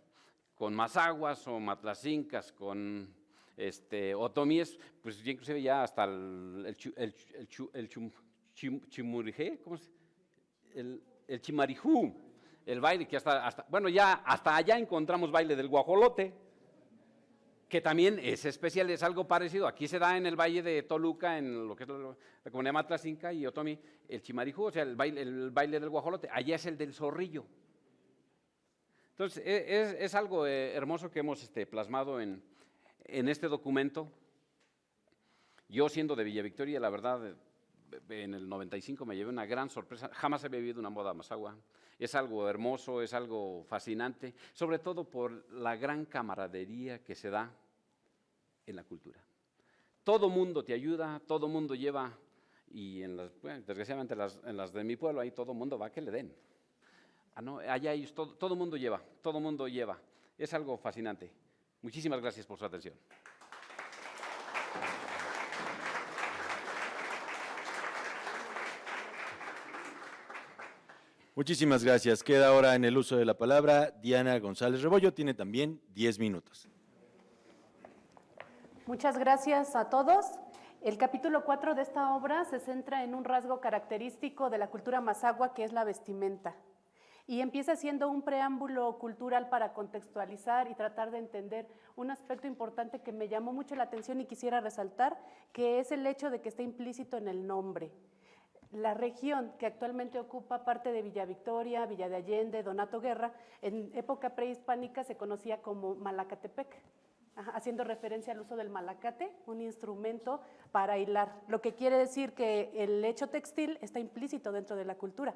con mazaguas o matlacincas con otomíes, pues inclusive ya hasta el chimurijé, ¿cómo se llama? El chimarijú, el baile que bueno, ya hasta allá encontramos baile del guajolote, que también es especial, es algo parecido. Aquí se da en el valle de Toluca, en lo que es la comunidad matlacinca y otomí, el chimarijú, o sea, el baile del guajolote. Allá es el del zorrillo. Entonces, es algo hermoso que hemos plasmado en este documento. Yo, siendo de Villa Victoria, la verdad, en el 95 me llevé una gran sorpresa. Jamás había vivido una boda mazahua. Es algo hermoso, es algo fascinante, sobre todo por la gran camaradería que se da en la cultura. Todo mundo te ayuda, todo mundo lleva, y desgraciadamente en las de mi pueblo, ahí todo mundo va a que le den. No, allá ellos, todo mundo lleva. Es algo fascinante. Muchísimas gracias por su atención. Muchísimas gracias. Queda ahora en el uso de la palabra Diana González Rebollo. Tiene también 10 minutos. Muchas gracias a todos. El capítulo 4 de esta obra se centra en un rasgo característico de la cultura mazahua, que es la vestimenta. Y empieza siendo un preámbulo cultural para contextualizar y tratar de entender un aspecto importante que me llamó mucho la atención y quisiera resaltar, que es el hecho de que está implícito en el nombre. La región que actualmente ocupa parte de Villa Victoria, Villa de Allende, Donato Guerra, en época prehispánica se conocía como Malacatepec, haciendo referencia al uso del malacate, un instrumento para hilar, lo que quiere decir que el hecho textil está implícito dentro de la cultura.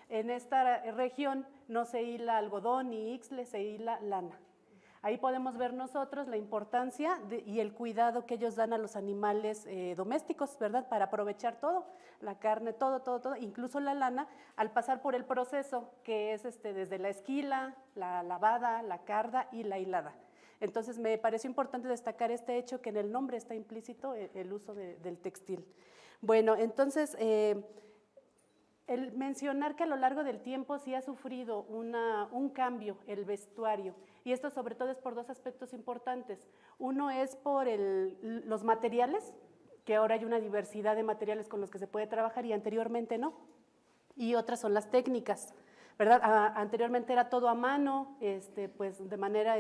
En esta región no se hila algodón ni ixtle, se hila lana. Ahí podemos ver nosotros la importancia y el cuidado que ellos dan a los animales domésticos, ¿verdad? Para aprovechar todo, la carne, todo, incluso la lana, al pasar por el proceso que es desde la esquila, la lavada, la carda y la hilada. Entonces me pareció importante destacar este hecho que en el nombre está implícito el uso del textil. Bueno, entonces el mencionar que a lo largo del tiempo sí ha sufrido un cambio el vestuario, y esto sobre todo es por dos aspectos importantes. Uno es por los materiales, que ahora hay una diversidad de materiales con los que se puede trabajar y anteriormente no, y otras son las técnicas, ¿verdad? Anteriormente era todo a mano, pues de manera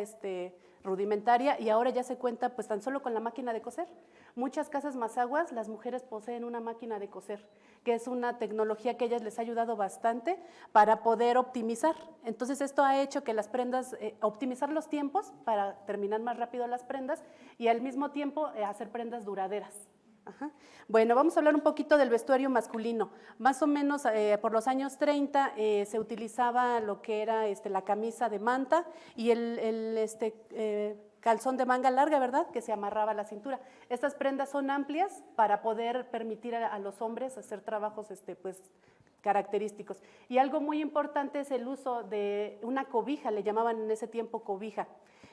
rudimentaria, y ahora ya se cuenta pues tan solo con la máquina de coser. Muchas casas mazaguas, las mujeres poseen una máquina de coser, que es una tecnología que a ellas les ha ayudado bastante para poder optimizar. Entonces esto ha hecho que las prendas, optimizar los tiempos para terminar más rápido las prendas y al mismo tiempo hacer prendas duraderas. Ajá. Bueno, vamos a hablar un poquito del vestuario masculino. Más o menos por los años 30 se utilizaba lo que era la camisa de manta y el calzón de manga larga, ¿verdad?, que se amarraba a la cintura. Estas prendas son amplias para poder permitir a los hombres hacer trabajos pues, característicos. Y algo muy importante es el uso de una cobija, le llamaban en ese tiempo cobija,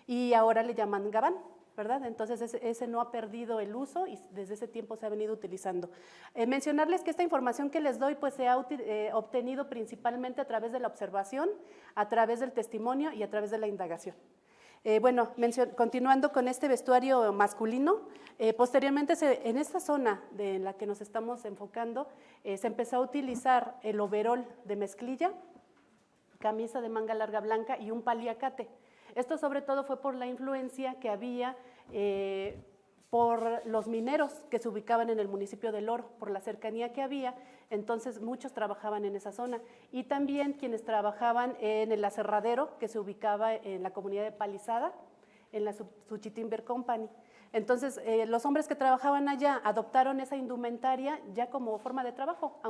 y ahora le llaman gabán, ¿verdad? Entonces ese no ha perdido el uso y desde ese tiempo se ha venido utilizando. Mencionarles que esta información que les doy pues se ha obtenido principalmente a través de la observación, a través del testimonio y a través de la indagación. Bueno, continuando con este vestuario masculino, posteriormente en esta zona en la que nos estamos enfocando, se empezó a utilizar el overol de mezclilla, camisa de manga larga blanca y un paliacate. Esto sobre todo fue por la influencia que había por los mineros que se ubicaban en el municipio del Oro, por la cercanía que había, entonces muchos trabajaban en esa zona. Y también quienes trabajaban en el aserradero que se ubicaba en la comunidad de Palizada, en la Suchitimber Company. Entonces, los hombres que trabajaban allá adoptaron esa indumentaria ya como forma de trabajo,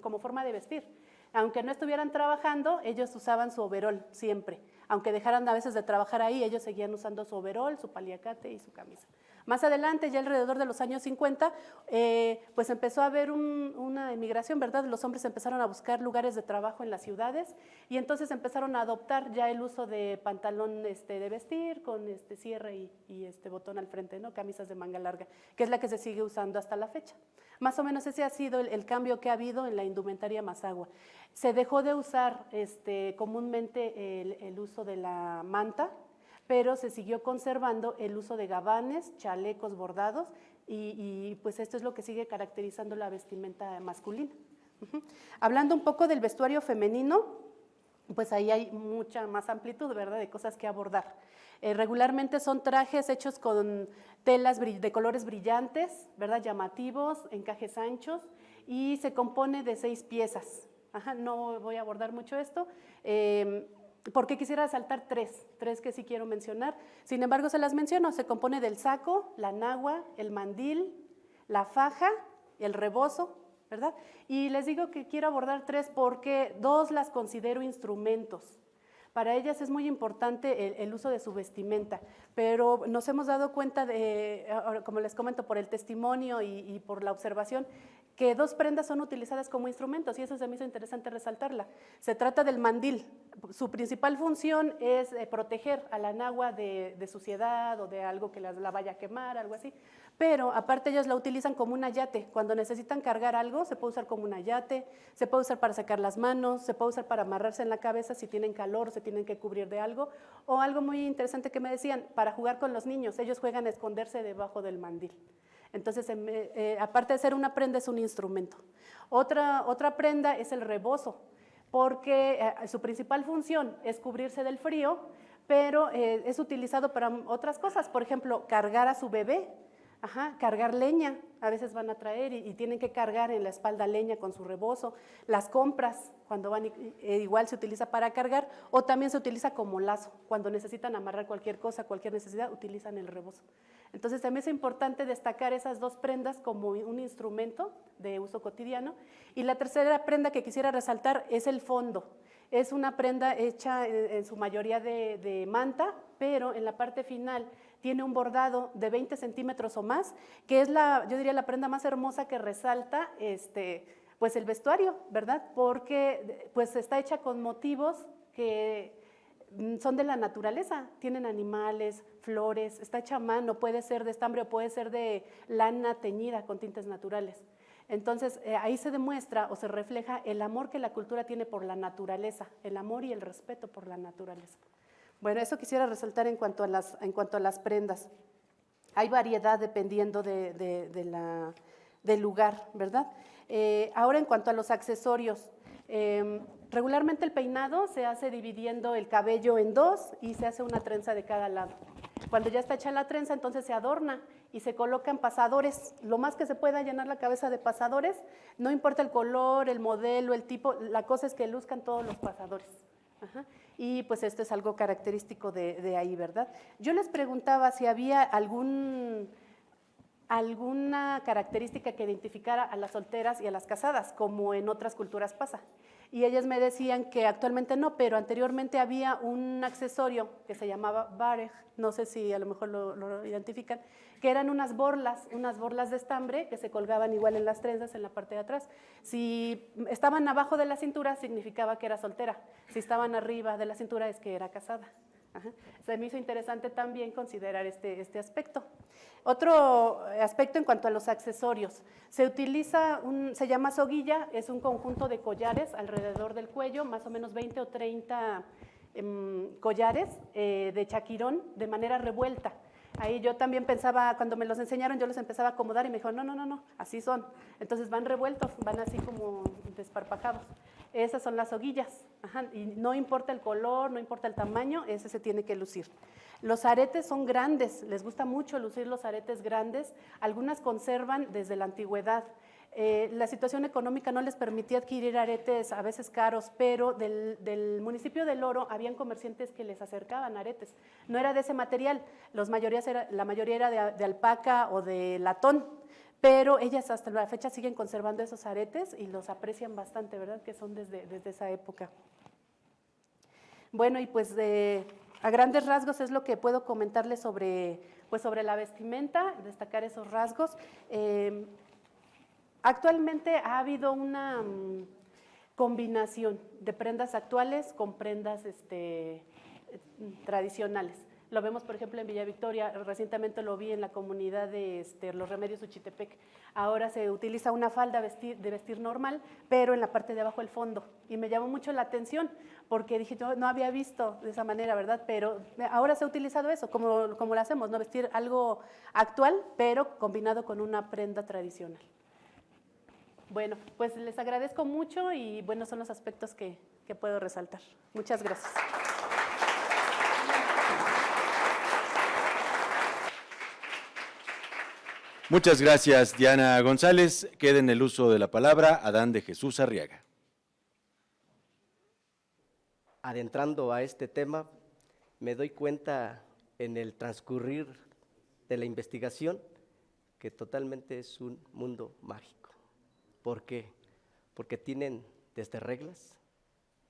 como forma de vestir. Aunque no estuvieran trabajando, ellos usaban su overol siempre. Aunque dejaran a veces de trabajar ahí, ellos seguían usando su overol, su paliacate y su camisa. Más adelante, ya alrededor de los años 50, pues empezó a haber una emigración, ¿verdad? Los hombres empezaron a buscar lugares de trabajo en las ciudades y entonces empezaron a adoptar ya el uso de pantalón de vestir con cierre y botón al frente, ¿no? Camisas de manga larga, que es la que se sigue usando hasta la fecha. Más o menos ese ha sido el cambio que ha habido en la indumentaria mazahua. Se dejó de usar comúnmente el uso de la manta, pero se siguió conservando el uso de gabanes, chalecos bordados y pues esto es lo que sigue caracterizando la vestimenta masculina. Hablando un poco del vestuario femenino, pues ahí hay mucha más amplitud, ¿verdad?, de cosas que abordar. Regularmente son trajes hechos con telas de colores brillantes, ¿verdad?, llamativos, encajes anchos, y se compone de 6 piezas. No voy a abordar mucho esto, porque quisiera resaltar tres que sí quiero mencionar. Sin embargo, se las menciono. Se compone del saco, la nagua, el mandil, la faja, el rebozo, ¿verdad? Y les digo que quiero abordar 3 porque 2 las considero instrumentos. Para ellas es muy importante el uso de su vestimenta, pero nos hemos dado cuenta, como les comento, por el testimonio y por la observación, que 2 prendas son utilizadas como instrumentos y eso se me hizo interesante resaltarla. Se trata del mandil. Su principal función es proteger a la nagua de suciedad o de algo que la vaya a quemar, algo así. Pero aparte ellos la utilizan como un ayate. Cuando necesitan cargar algo se puede usar como un ayate, se puede usar para sacar las manos, se puede usar para amarrarse en la cabeza si tienen calor, se tienen que cubrir de algo. O algo muy interesante que me decían, para jugar con los niños, ellos juegan a esconderse debajo del mandil. Entonces, aparte de ser una prenda, es un instrumento. Otra prenda es el rebozo, porque su principal función es cubrirse del frío, pero es utilizado para otras cosas. Por ejemplo, cargar a su bebé, cargar leña. A veces van a traer y tienen que cargar en la espalda leña con su rebozo. Las compras, cuando van, igual se utiliza para cargar, o también se utiliza como lazo. Cuando necesitan amarrar cualquier cosa, cualquier necesidad, utilizan el rebozo. Entonces también es importante destacar esas dos prendas como un instrumento de uso cotidiano. Y la tercera prenda que quisiera resaltar es el fondo. Es una prenda hecha en su mayoría de manta, pero en la parte final tiene un bordado de 20 centímetros o más, que es yo diría, la prenda más hermosa que resalta pues el vestuario, ¿verdad? Porque pues está hecha con motivos que son de la naturaleza, tienen animales, flores, está hecha a mano, puede ser de estambre o puede ser de lana teñida con tintes naturales. Entonces, ahí se demuestra o se refleja el amor que la cultura tiene por la naturaleza, el amor y el respeto por la naturaleza. Bueno, eso quisiera resaltar en cuanto a las prendas. Hay variedad dependiendo del lugar, ¿verdad? Ahora, en cuanto a los accesorios, regularmente el peinado se hace dividiendo el cabello en dos y se hace una trenza de cada lado. Cuando ya está hecha la trenza, entonces se adorna y se colocan pasadores, lo más que se pueda llenar la cabeza de pasadores, no importa el color, el modelo, el tipo, la cosa es que luzcan todos los pasadores. Ajá. Y pues esto es algo característico de ahí, ¿verdad? Yo les preguntaba si había alguna característica que identificara a las solteras y a las casadas, como en otras culturas pasa. Y ellas me decían que actualmente no, pero anteriormente había un accesorio que se llamaba barej, no sé si a lo mejor lo identifican, que eran unas borlas de estambre que se colgaban igual en las trenzas en la parte de atrás. Si estaban abajo de la cintura significaba que era soltera, si estaban arriba de la cintura es que era casada. Ajá. Se me hizo interesante también considerar este aspecto. Otro aspecto en cuanto a los accesorios, se llama soguilla, es un conjunto de collares alrededor del cuello, más o menos 20 o 30 collares de chaquirón de manera revuelta. Ahí yo también pensaba, cuando me los enseñaron, yo los empezaba a acomodar y me dijo, no, así son. Entonces van revueltos, van así como desparpajados. Esas son las soguillas, ajá, y no importa el color, no importa el tamaño, ese se tiene que lucir. Los aretes son grandes, les gusta mucho lucir los aretes grandes, algunas conservan desde la antigüedad. La situación económica no les permitía adquirir aretes a veces caros, pero del municipio del Oro habían comerciantes que les acercaban aretes. No era de ese material, la mayoría era de alpaca o de latón, pero ellas hasta la fecha siguen conservando esos aretes y los aprecian bastante, ¿verdad? Que son desde esa época. Bueno, y pues a grandes rasgos es lo que puedo comentarles sobre la vestimenta, destacar esos rasgos. Actualmente ha habido una combinación de prendas actuales con prendas tradicionales. Lo vemos, por ejemplo, en Villa Victoria, recientemente lo vi en la comunidad de Los Remedios Uchitepec. Ahora se utiliza una falda de vestir normal, pero en la parte de abajo el fondo. Y me llamó mucho la atención, porque dije, yo no había visto de esa manera, ¿verdad? Pero ahora se ha utilizado eso, como lo hacemos, ¿no? Vestir algo actual, pero combinado con una prenda tradicional. Bueno, pues les agradezco mucho y buenos son los aspectos que puedo resaltar. Muchas gracias. Muchas gracias, Diana González. Queda en el uso de la palabra Adán de Jesús Arriaga. Adentrando a este tema, me doy cuenta en el transcurrir de la investigación que totalmente es un mundo mágico. ¿Por qué? Porque tienen desde reglas,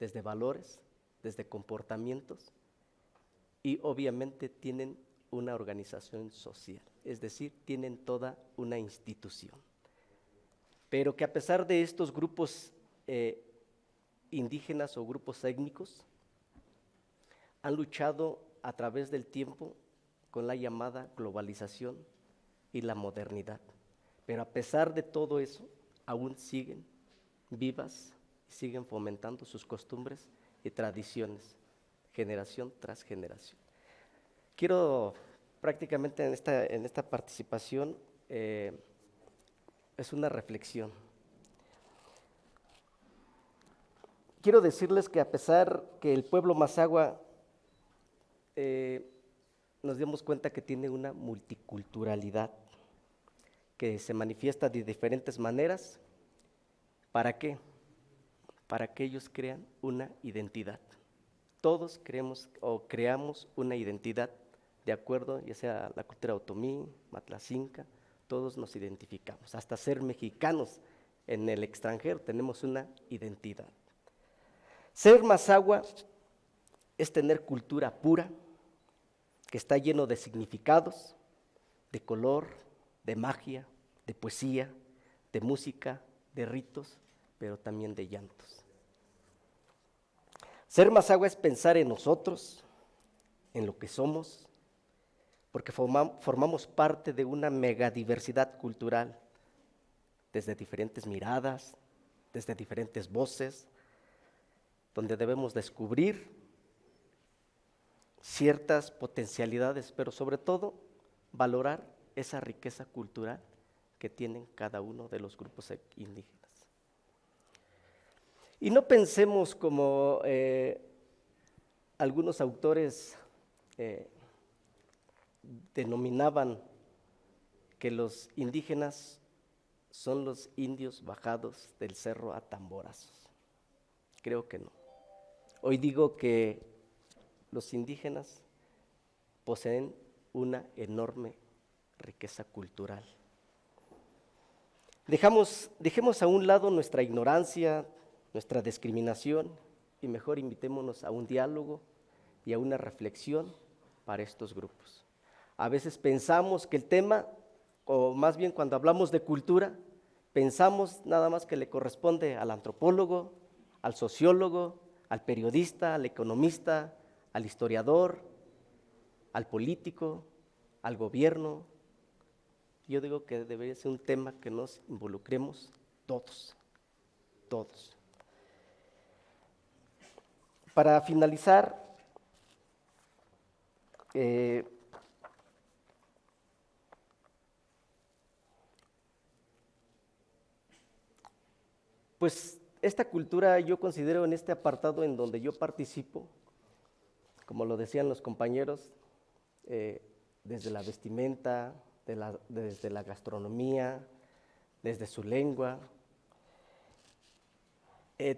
desde valores, desde comportamientos y obviamente tienen una organización social, es decir, tienen toda una institución. Pero que a pesar de estos grupos indígenas o grupos étnicos, han luchado a través del tiempo con la llamada globalización y la modernidad. Pero a pesar de todo eso, aún siguen vivas y siguen fomentando sus costumbres y tradiciones, generación tras generación. Quiero prácticamente en esta participación, es una reflexión. Quiero decirles que a pesar que el pueblo mazahua nos dimos cuenta que tiene una multiculturalidad que se manifiesta de diferentes maneras. ¿Para qué? Para que ellos crean una identidad. Todos creamos una identidad de acuerdo, ya sea la cultura otomí, matlacinca, todos nos identificamos, hasta ser mexicanos en el extranjero tenemos una identidad. Ser mazahua es tener cultura pura, que está lleno de significados, de color, de magia, de poesía, de música, de ritos, pero también de llantos. Ser mazahua es pensar en nosotros, en lo que somos, porque formamos parte de una megadiversidad cultural, desde diferentes miradas, desde diferentes voces, donde debemos descubrir ciertas potencialidades, pero sobre todo valorar esa riqueza cultural que tienen cada uno de los grupos indígenas. Y no pensemos como algunos autores denominaban que los indígenas son los indios bajados del cerro a tamborazos. Creo que no. Hoy digo que los indígenas poseen una enorme riqueza cultural. Dejemos a un lado nuestra ignorancia, nuestra discriminación y mejor invitémonos a un diálogo y a una reflexión para estos grupos. A veces pensamos que el tema, o más bien cuando hablamos de cultura, pensamos nada más que le corresponde al antropólogo, al sociólogo, al periodista, al economista, al historiador, al político, al gobierno. Yo digo que debería ser un tema que nos involucremos todos, todos. Para finalizar, pues esta cultura yo considero en este apartado en donde yo participo, como lo decían los compañeros, desde la vestimenta, desde la gastronomía, desde su lengua,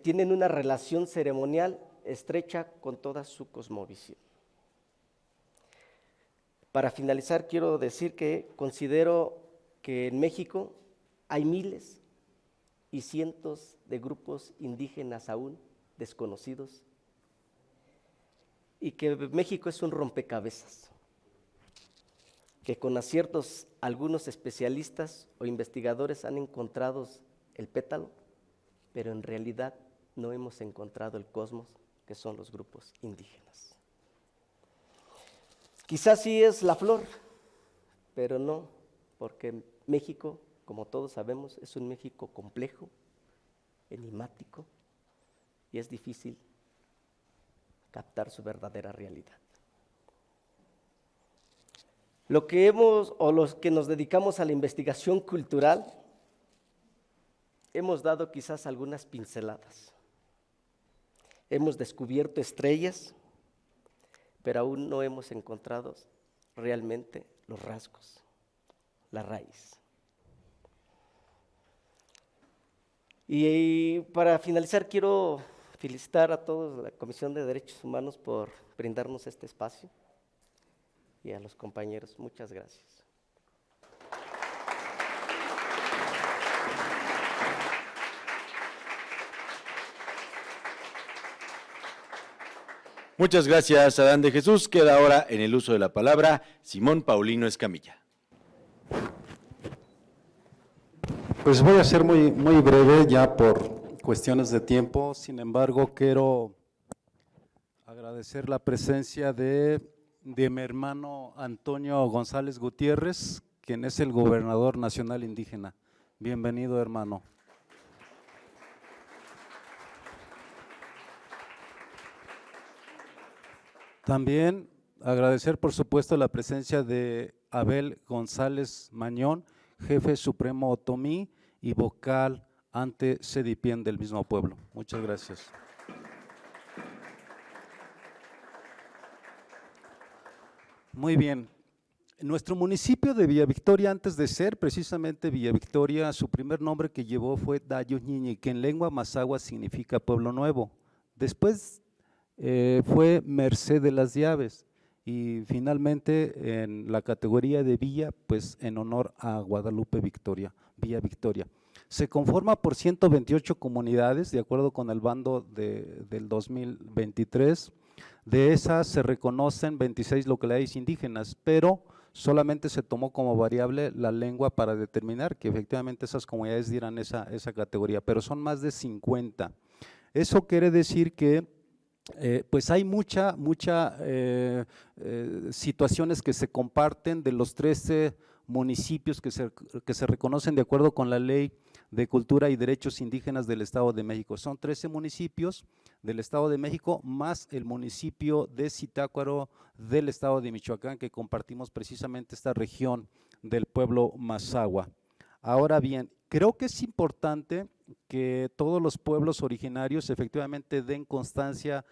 tienen una relación ceremonial estrecha con toda su cosmovisión. Para finalizar, quiero decir que considero que en México hay miles y cientos de grupos indígenas aún desconocidos y que México es un rompecabezas, que con aciertos algunos especialistas o investigadores han encontrado el pétalo, pero en realidad no hemos encontrado el cosmos, que son los grupos indígenas. Quizás sí es la flor, pero no, porque México, como todos sabemos, es un México complejo, enigmático, y es difícil captar su verdadera realidad. Los que nos dedicamos a la investigación cultural, hemos dado quizás algunas pinceladas. Hemos descubierto estrellas, pero aún no hemos encontrado realmente los rasgos, la raíz. Y para finalizar, quiero felicitar a todos la Comisión de Derechos Humanos por brindarnos este espacio y a los compañeros. Muchas gracias. Muchas gracias, Adán de Jesús. Queda ahora en el uso de la palabra Simón Paulino Escamilla. Pues voy a ser muy breve ya por cuestiones de tiempo. Sin embargo, quiero agradecer la presencia de mi hermano Antonio González Gutiérrez, quien es el gobernador nacional indígena. Bienvenido, hermano. También agradecer, por supuesto, la presencia de Abel González Mañón, jefe supremo otomí y vocal ante CEDIPIEN del mismo pueblo. Muchas gracias. Muy bien. Nuestro municipio de Villa Victoria, antes de ser precisamente Villa Victoria, su primer nombre que llevó fue Dayuñiñi, que en lengua mazahua significa pueblo nuevo. Después fue Merced de las Llaves y finalmente en la categoría de villa, pues en honor a Guadalupe Victoria, Villa Victoria. Se conforma por 128 comunidades, de acuerdo con el bando del 2023. De esas se reconocen 26 localidades indígenas, pero solamente se tomó como variable la lengua para determinar que efectivamente esas comunidades dieran esa categoría, pero son más de 50. Eso quiere decir que pues hay muchas situaciones que se comparten de los 13 municipios que se reconocen de acuerdo con la Ley de Cultura y Derechos Indígenas del Estado de México. Son 13 municipios del Estado de México más el municipio de Zitácuaro del Estado de Michoacán, que compartimos precisamente esta región del pueblo Mazahua. Ahora bien, creo que es importante que todos los pueblos originarios efectivamente den constancia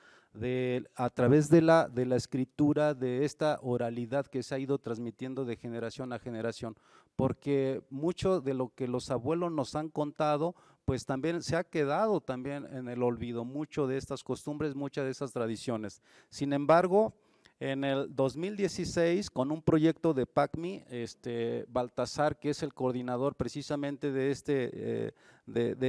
a través de la escritura, de esta oralidad que se ha ido transmitiendo de generación a generación, porque mucho de lo que los abuelos nos han contado, pues también se ha quedado también en el olvido, mucho de estas costumbres, muchas de esas tradiciones. Sin embargo, en el 2016, con un proyecto de PACMI, Baltasar, que es el coordinador precisamente de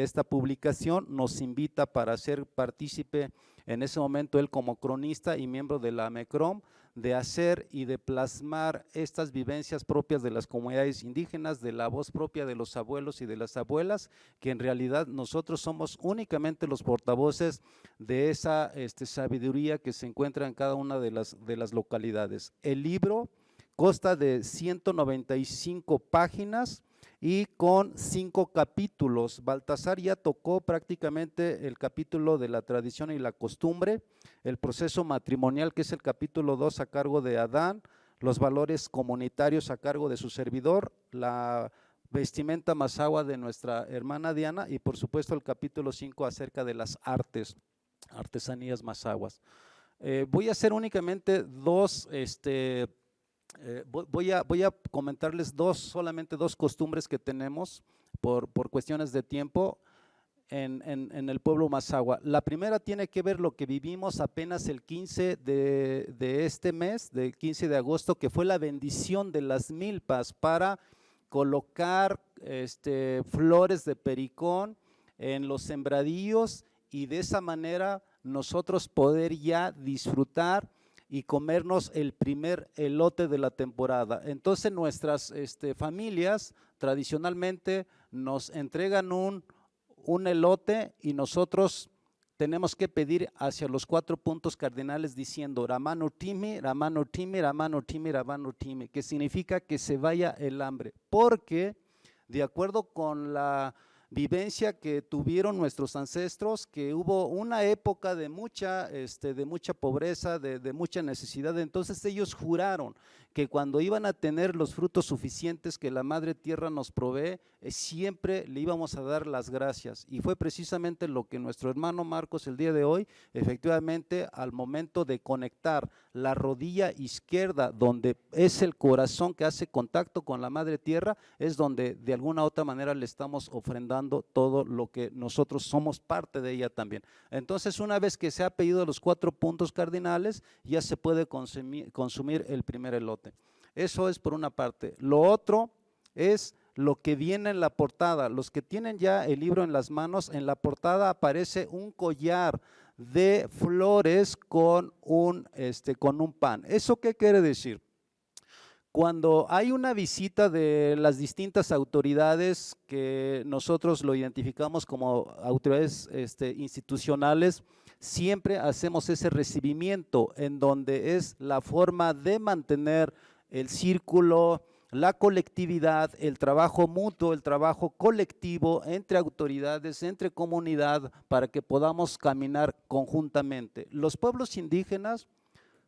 esta publicación, nos invita para ser partícipe en ese momento, él como cronista y miembro de la AMECROM, de hacer y de plasmar estas vivencias propias de las comunidades indígenas, de la voz propia de los abuelos y de las abuelas, que en realidad nosotros somos únicamente los portavoces de esa sabiduría que se encuentra en cada una de las localidades. El libro consta de 195 páginas y con 5 capítulos. Baltasar ya tocó prácticamente el capítulo de la tradición y la costumbre, el proceso matrimonial, que es el capítulo 2 a cargo de Adán, los valores comunitarios a cargo de su servidor, la vestimenta mazahua de nuestra hermana Diana y por supuesto el capítulo 5 acerca de las artesanías mazahuas. Voy a hacer únicamente dos voy a comentarles solamente dos costumbres que tenemos por cuestiones de tiempo en el pueblo Mazahua. La primera tiene que ver lo que vivimos apenas el 15 de este mes, del 15 de agosto, que fue la bendición de las milpas para colocar flores de pericón en los sembradíos y de esa manera nosotros poder ya disfrutar y comernos el primer elote de la temporada. Entonces nuestras familias tradicionalmente nos entregan un elote y nosotros tenemos que pedir hacia los 4 puntos cardinales diciendo Ramano Timi, Ramano Timi, Ramano Timi, Ramano Timi, que significa que se vaya el hambre, porque de acuerdo con la vivencia que tuvieron nuestros ancestros, que hubo una época de mucha pobreza, de mucha necesidad, entonces ellos juraron que cuando iban a tener los frutos suficientes que la Madre Tierra nos provee, siempre le íbamos a dar las gracias. Y fue precisamente lo que nuestro hermano Marcos el día de hoy, efectivamente, al momento de conectar la rodilla izquierda, donde es el corazón que hace contacto con la Madre Tierra, es donde de alguna u otra manera le estamos ofrendando todo lo que nosotros somos parte de ella también. Entonces, una vez que se ha pedido los 4 puntos cardinales, ya se puede consumir el primer elote. Eso es por una parte. Lo otro es lo que viene en la portada. Los que tienen ya el libro en las manos, en la portada aparece un collar de flores con un pan. ¿Eso qué quiere decir? Cuando hay una visita de las distintas autoridades que nosotros lo identificamos como autoridades institucionales, siempre hacemos ese recibimiento en donde es la forma de mantener el círculo, la colectividad, el trabajo mutuo, el trabajo colectivo entre autoridades, entre comunidad, para que podamos caminar conjuntamente. Los pueblos indígenas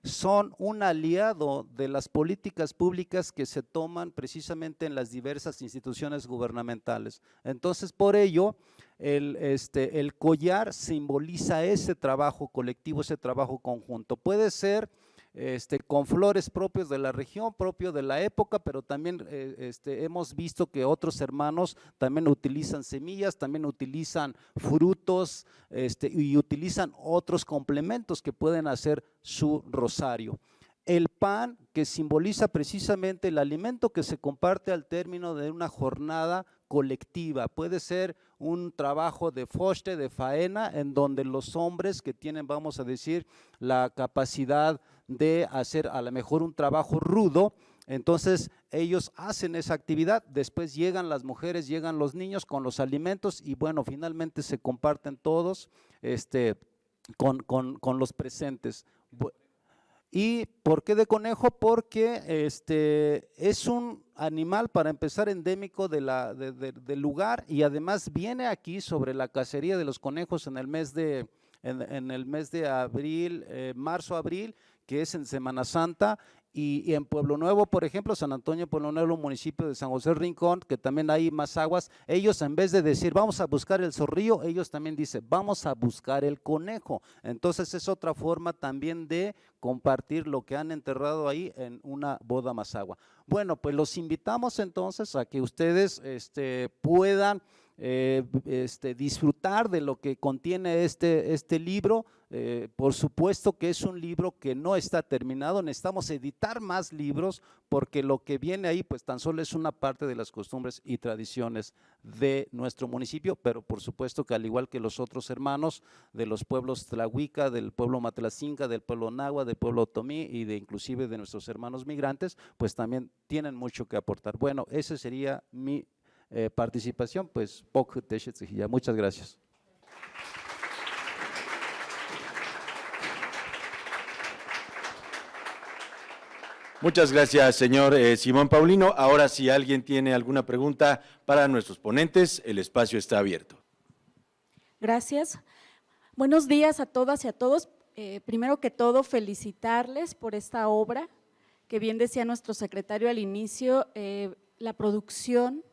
son un aliado de las políticas públicas que se toman precisamente en las diversas instituciones gubernamentales. Entonces, por ello, el collar simboliza ese trabajo colectivo, ese trabajo conjunto. Puede ser con flores propios de la región, propio de la época, pero también hemos visto que otros hermanos también utilizan semillas, también utilizan frutos y utilizan otros complementos que pueden hacer su rosario. el pan, que simboliza precisamente el alimento que se comparte al término de una jornada colectiva. Puede ser un trabajo de foste, de faena, en donde los hombres que tienen, vamos a decir, la capacidad de hacer a lo mejor un trabajo rudo, entonces ellos hacen esa actividad, después llegan las mujeres, llegan los niños con los alimentos y bueno, finalmente se comparten todos con los presentes. ¿Y por qué de conejo? Porque es un animal, para empezar, endémico del lugar, y además viene aquí sobre la cacería de los conejos en el mes de abril, marzo-abril, que es en Semana Santa, y en Pueblo Nuevo, por ejemplo, San Antonio, Pueblo Nuevo, municipio de San José Rincón, que también hay Mazaguas, ellos en vez de decir vamos a buscar el zorrillo, ellos también dicen vamos a buscar el conejo. Entonces es otra forma también de compartir lo que han enterrado ahí en una boda mazagua. Bueno, pues los invitamos entonces a que ustedes puedan disfrutar de lo que contiene este libro. Por supuesto que es un libro que no está terminado, necesitamos editar más libros porque lo que viene ahí pues tan solo es una parte de las costumbres y tradiciones de nuestro municipio, pero por supuesto que al igual que los otros hermanos de los pueblos tlahuica, del pueblo matlacinca, del pueblo nahua, del pueblo otomí y inclusive de nuestros hermanos migrantes, pues también tienen mucho que aportar. Bueno, ese sería mi participación, pues muchas gracias. Muchas gracias, señor Simón Paulino. Ahora, si alguien tiene alguna pregunta para nuestros ponentes, el espacio está abierto. Gracias. Buenos días a todas y a todos. Primero que todo, felicitarles por esta obra, que bien decía nuestro secretario al inicio, la producción,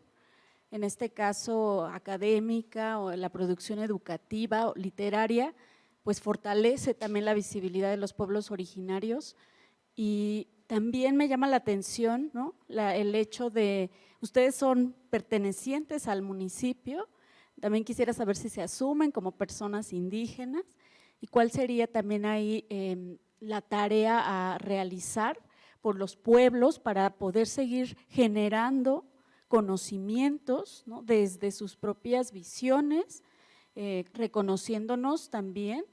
en este caso académica o la producción educativa o literaria, pues fortalece también la visibilidad de los pueblos originarios. Y también me llama la atención, ¿no?, el hecho de, ustedes son pertenecientes al municipio, también quisiera saber si se asumen como personas indígenas y cuál sería también ahí la tarea a realizar por los pueblos para poder seguir generando conocimientos, ¿no?, desde sus propias visiones, reconociéndonos también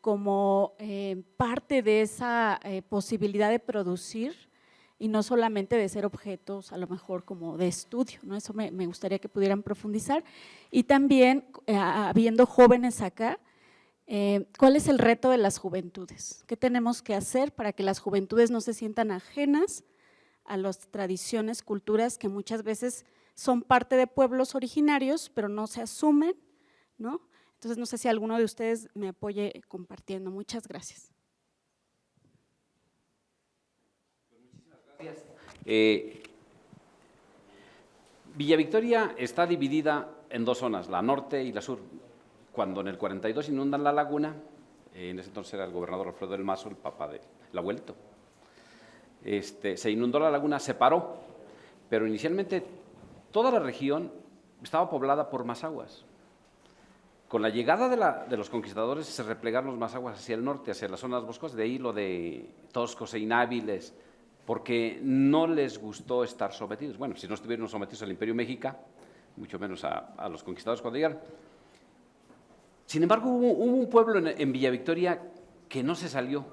como parte de esa posibilidad de producir y no solamente de ser objetos a lo mejor como de estudio, ¿no? Eso me gustaría que pudieran profundizar. Y también, habiendo jóvenes acá, ¿cuál es el reto de las juventudes? ¿Qué tenemos que hacer para que las juventudes no se sientan ajenas a las tradiciones, culturas que muchas veces son parte de pueblos originarios, pero no se asumen, ¿no? Entonces, no sé si alguno de ustedes me apoye compartiendo. Muchas gracias. Muchísimas gracias. Villa Victoria está dividida en dos zonas, la norte y la sur. Cuando en el 42 inundan la laguna, en ese entonces era el gobernador Alfredo del Mazo, el papá del abuelito, se inundó la laguna, se paró, pero inicialmente toda la región estaba poblada por mazaguas. Con la llegada de los conquistadores se replegaron los mazaguas hacia el norte, hacia las zonas boscosas, de ahí lo de toscos e inhábiles, porque no les gustó estar sometidos. Bueno, si no estuvieron sometidos al Imperio Mexica, mucho menos a los conquistadores cuando llegaron. Sin embargo, hubo un pueblo en Villa Victoria que no se salió.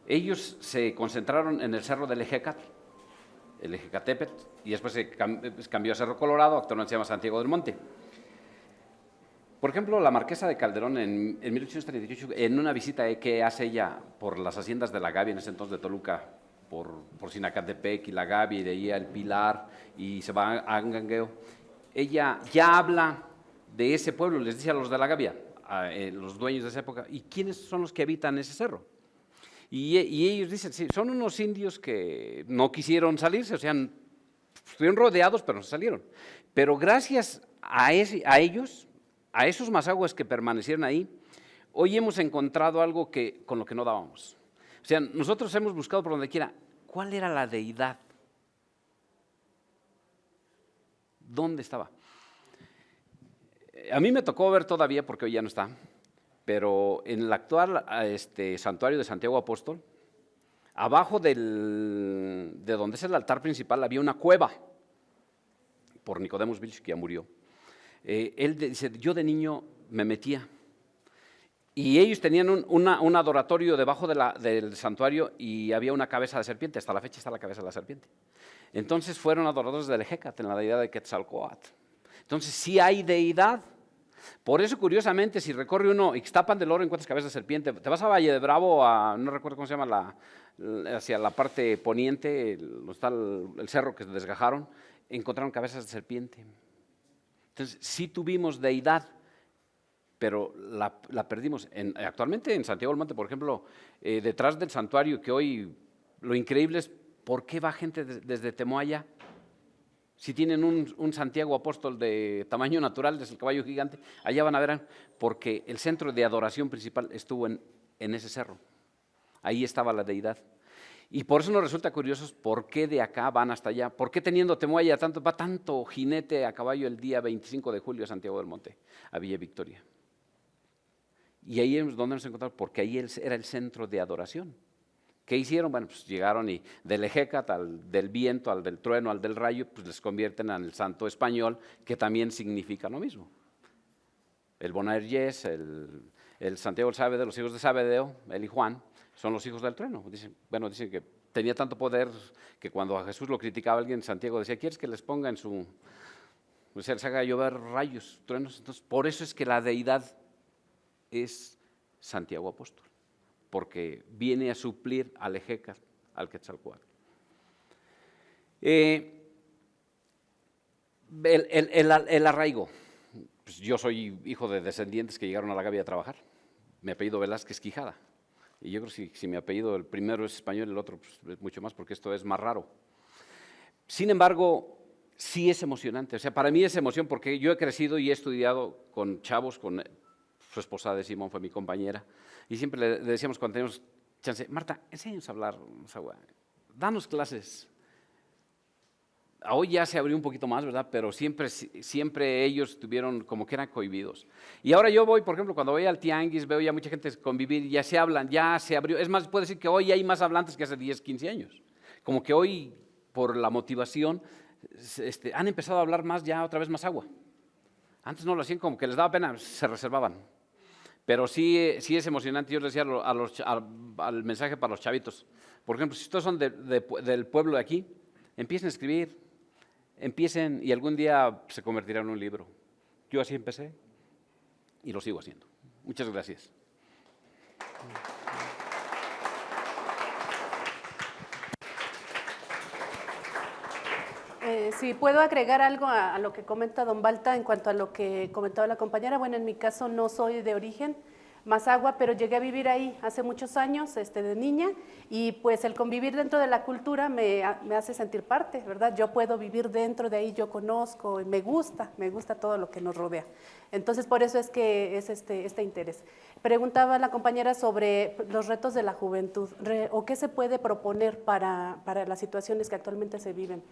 Ellos se concentraron en el cerro del Ejecatl, el Ejecatepetl, y después se cambió a Cerro Colorado, actualmente se llama Santiago del Monte. Por ejemplo, la marquesa de Calderón en 1838, en una visita que hace ella por las haciendas de la Gavia, en ese entonces de Toluca, por Sinacantepec y la Gavia, y de ahí al Pilar, y se va a Angangueo, ella ya habla de ese pueblo, les dice a los de la Gavia, a los dueños de esa época, ¿y quiénes son los que habitan ese cerro? Y ellos dicen, sí, son unos indios que no quisieron salirse, o sea, estuvieron rodeados, pero no salieron. Pero gracias a ellos, a esos mazaguas que permanecieron ahí, hoy hemos encontrado algo con lo que no dábamos. O sea, nosotros hemos buscado por donde quiera, ¿cuál era la deidad? ¿Dónde estaba? A mí me tocó ver todavía, porque hoy ya no está, pero en el actual santuario de Santiago Apóstol Abajo de donde es el altar principal había una cueva por Nicodemus Vilch, que ya murió. Él dice, yo de niño me metía. Y ellos tenían un adoratorio debajo del santuario y había una cabeza de serpiente. Hasta la fecha está la cabeza de la serpiente. Entonces fueron adoradores del Ejecatl, en la deidad de Quetzalcóatl. Entonces sí hay deidad. Por eso, curiosamente, si recorre uno Ixtapan del Oro, encuentras cabeza de serpiente. Te vas a Valle de Bravo, no recuerdo cómo se llama, hacia la parte poniente, donde está el cerro que desgajaron, encontraron cabezas de serpiente. Entonces sí tuvimos deidad, pero la perdimos. Actualmente en Santiago del Monte, por ejemplo, detrás del santuario, que hoy lo increíble es por qué va gente desde Temoaya. Si tienen un Santiago Apóstol de tamaño natural, desde el caballo gigante, allá van a ver, porque el centro de adoración principal estuvo en ese cerro. Ahí estaba la deidad. Y por eso nos resulta curioso por qué de acá van hasta allá. ¿Por qué teniendo Temoaya va tanto jinete a caballo el día 25 de julio a Santiago del Monte, a Villa Victoria? Y ahí es donde nos encontramos, porque ahí era el centro de adoración. ¿Qué hicieron? Bueno, pues llegaron y del Ejecatl, al del viento, al del trueno, al del rayo, pues les convierten en el santo español, que también significa lo mismo. El Bonaerges, el Santiago del Sábado, los hijos de Sabedeo, él y Juan, son los hijos del trueno. Dicen que tenía tanto poder que cuando a Jesús lo criticaba alguien, Santiago decía, ¿quieres que les ponga en su... O sea, les haga llover rayos, truenos? Entonces, por eso es que la deidad es Santiago Apóstol, porque viene a suplir al Ejecatl, al Quetzalcóatl. El arraigo. Pues yo soy hijo de descendientes que llegaron a la Gavia a trabajar. Mi apellido Velázquez Quijada. Y yo creo que si mi apellido, el primero es español, el otro pues, mucho más, porque esto es más raro. Sin embargo, sí es emocionante. O sea, para mí es emoción porque yo he crecido y he estudiado con chavos, con su esposa de Simón fue mi compañera, y siempre le decíamos cuando teníamos chance, Marta, enséñanos a hablar Mazahua, danos clases. Hoy ya se abrió un poquito más, ¿verdad? Pero siempre ellos tuvieron como que eran cohibidos. Y ahora yo voy, por ejemplo, cuando voy al tianguis, veo ya mucha gente convivir, ya se hablan, ya se abrió. Es más, puedo decir que hoy hay más hablantes que hace 10, 15 años. Como que hoy, por la motivación, han empezado a hablar más ya otra vez Mazahua. Antes no lo hacían, como que les daba pena, se reservaban. Pero sí es emocionante. Yo les decía al mensaje para los chavitos. Por ejemplo, si ustedes son del pueblo de aquí, empiecen a escribir, empiecen y algún día se convertirá en un libro. Yo así empecé y lo sigo haciendo. Muchas gracias. Si puedo agregar algo a lo que comenta don Balta en cuanto a lo que comentaba la compañera. Bueno, en mi caso no soy de origen Mazahua, pero llegué a vivir ahí hace muchos años de niña, y pues el convivir dentro de la cultura me hace sentir parte, ¿verdad? Yo puedo vivir dentro de ahí, yo conozco, me gusta todo lo que nos rodea. Entonces, por eso es que es este interés. Preguntaba la compañera sobre los retos de la juventud, o qué se puede proponer para las situaciones que actualmente se viven.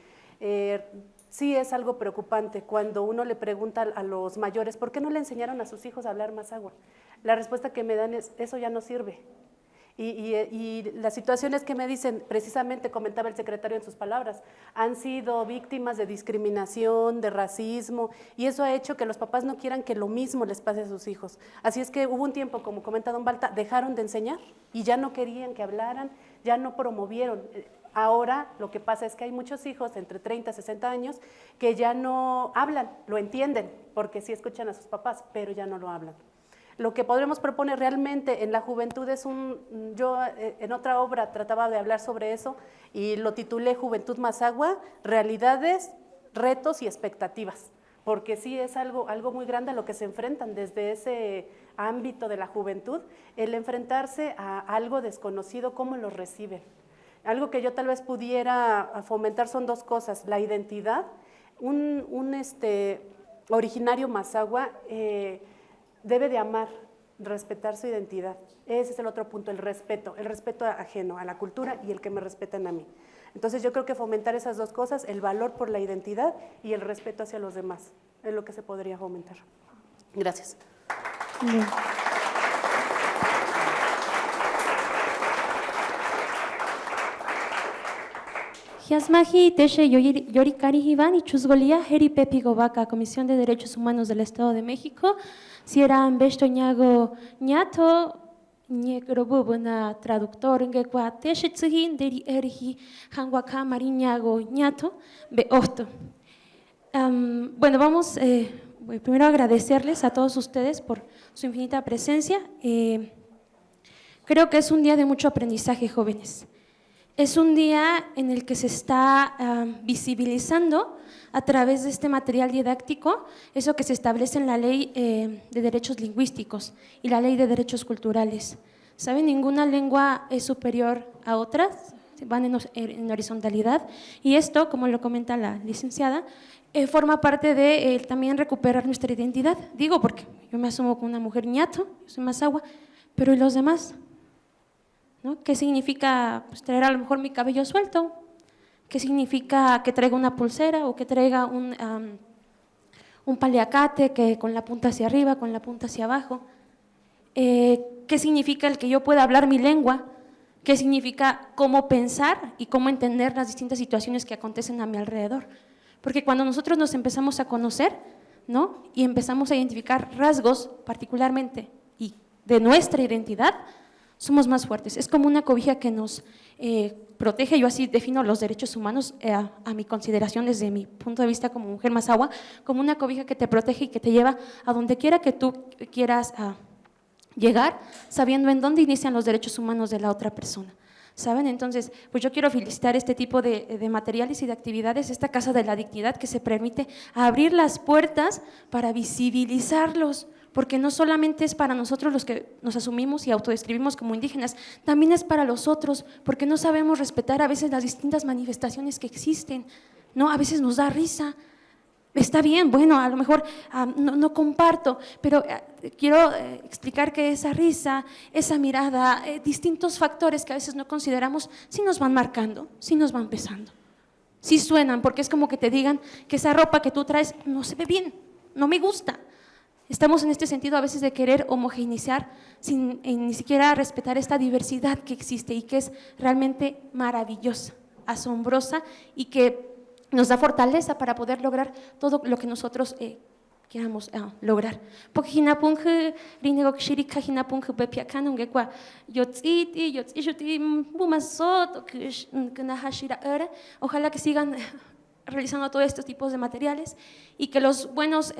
Sí es algo preocupante cuando uno le pregunta a los mayores, ¿por qué no le enseñaron a sus hijos a hablar Mazahua? La respuesta que me dan es, eso ya no sirve. Y las situaciones que me dicen, precisamente comentaba el secretario en sus palabras, han sido víctimas de discriminación, de racismo, y eso ha hecho que los papás no quieran que lo mismo les pase a sus hijos. Así es que hubo un tiempo, como comenta don Balta, dejaron de enseñar y ya no querían que hablaran, ya no promovieron. Ahora lo que pasa es que hay muchos hijos entre 30 y 60 años que ya no hablan, lo entienden, porque sí escuchan a sus papás, pero ya no lo hablan. Lo que podremos proponer realmente en la juventud es yo en otra obra trataba de hablar sobre eso y lo titulé Juventud Mazahua, realidades, retos y expectativas, porque sí es algo muy grande a lo que se enfrentan desde ese ámbito de la juventud, el enfrentarse a algo desconocido, cómo lo reciben. Algo que yo tal vez pudiera fomentar son dos cosas, la identidad, un originario Mazahua debe de amar, respetar su identidad. Ese es el otro punto, el respeto ajeno a la cultura y el que me respeten a mí. Entonces yo creo que fomentar esas dos cosas, el valor por la identidad y el respeto hacia los demás, es lo que se podría fomentar. Gracias. Bien. Yasmaji Teshe Yorikari Iván y Chusgolía Heri Pepi Govaca, Comisión de Derechos Humanos del Estado de México. Si eran Besto Ñago Ñato, Ñegrobubuna traductor en Gekwa Teshe Tsuhin, Deri Erhi, Hanwaka Mariñago Ñato, Beosto. Bueno, vamos primero a agradecerles a todos ustedes por su infinita presencia. Creo que es un día de mucho aprendizaje, jóvenes. Es un día en el que se está visibilizando a través de este material didáctico eso que se establece en la Ley de Derechos Lingüísticos y la Ley de Derechos Culturales. ¿Saben? Ninguna lengua es superior a otras, van en horizontalidad, y esto, como lo comenta la licenciada, forma parte de también recuperar nuestra identidad. Digo porque yo me asumo como una mujer ñato, yo soy mazahua, pero ¿y los demás? ¿No? ¿Qué significa pues, traer a lo mejor mi cabello suelto? ¿Qué significa que traiga una pulsera o que traiga un paliacate que con la punta hacia arriba, con la punta hacia abajo? ¿Qué significa el que yo pueda hablar mi lengua? ¿Qué significa cómo pensar y cómo entender las distintas situaciones que acontecen a mi alrededor? Porque cuando nosotros nos empezamos a conocer, ¿no? Y empezamos a identificar rasgos particularmente y de nuestra identidad, somos más fuertes. Es como una cobija que nos protege. Yo así defino los derechos humanos a mi consideración desde mi punto de vista como mujer mazahua, como una cobija que te protege y que te lleva a donde quiera que tú quieras llegar, sabiendo en dónde inician los derechos humanos de la otra persona. ¿Saben? Entonces, pues yo quiero felicitar este tipo de materiales y de actividades, esta Casa de la Dignidad que se permite abrir las puertas para visibilizarlos, porque no solamente es para nosotros los que nos asumimos y autodescribimos como indígenas, también es para los otros, porque no sabemos respetar a veces las distintas manifestaciones que existen, ¿no? A veces nos da risa. Está bien, bueno, a lo mejor no comparto, pero quiero explicar que esa risa, esa mirada, distintos factores que a veces no consideramos, sí nos van marcando, sí nos van pesando, sí suenan, porque es como que te digan que esa ropa que tú traes no se ve bien, no me gusta. Estamos en este sentido a veces de querer homogeneizar sin ni siquiera respetar esta diversidad que existe y que es realmente maravillosa, asombrosa y que nos da fortaleza para poder lograr todo lo que nosotros queramos lograr. Porque hinapunge rinegok shirika hinapunge bepiakan ungekwa yotziti bumasot kunahashira era. Ojalá que sigan realizando todos estos tipos de materiales y que los buenos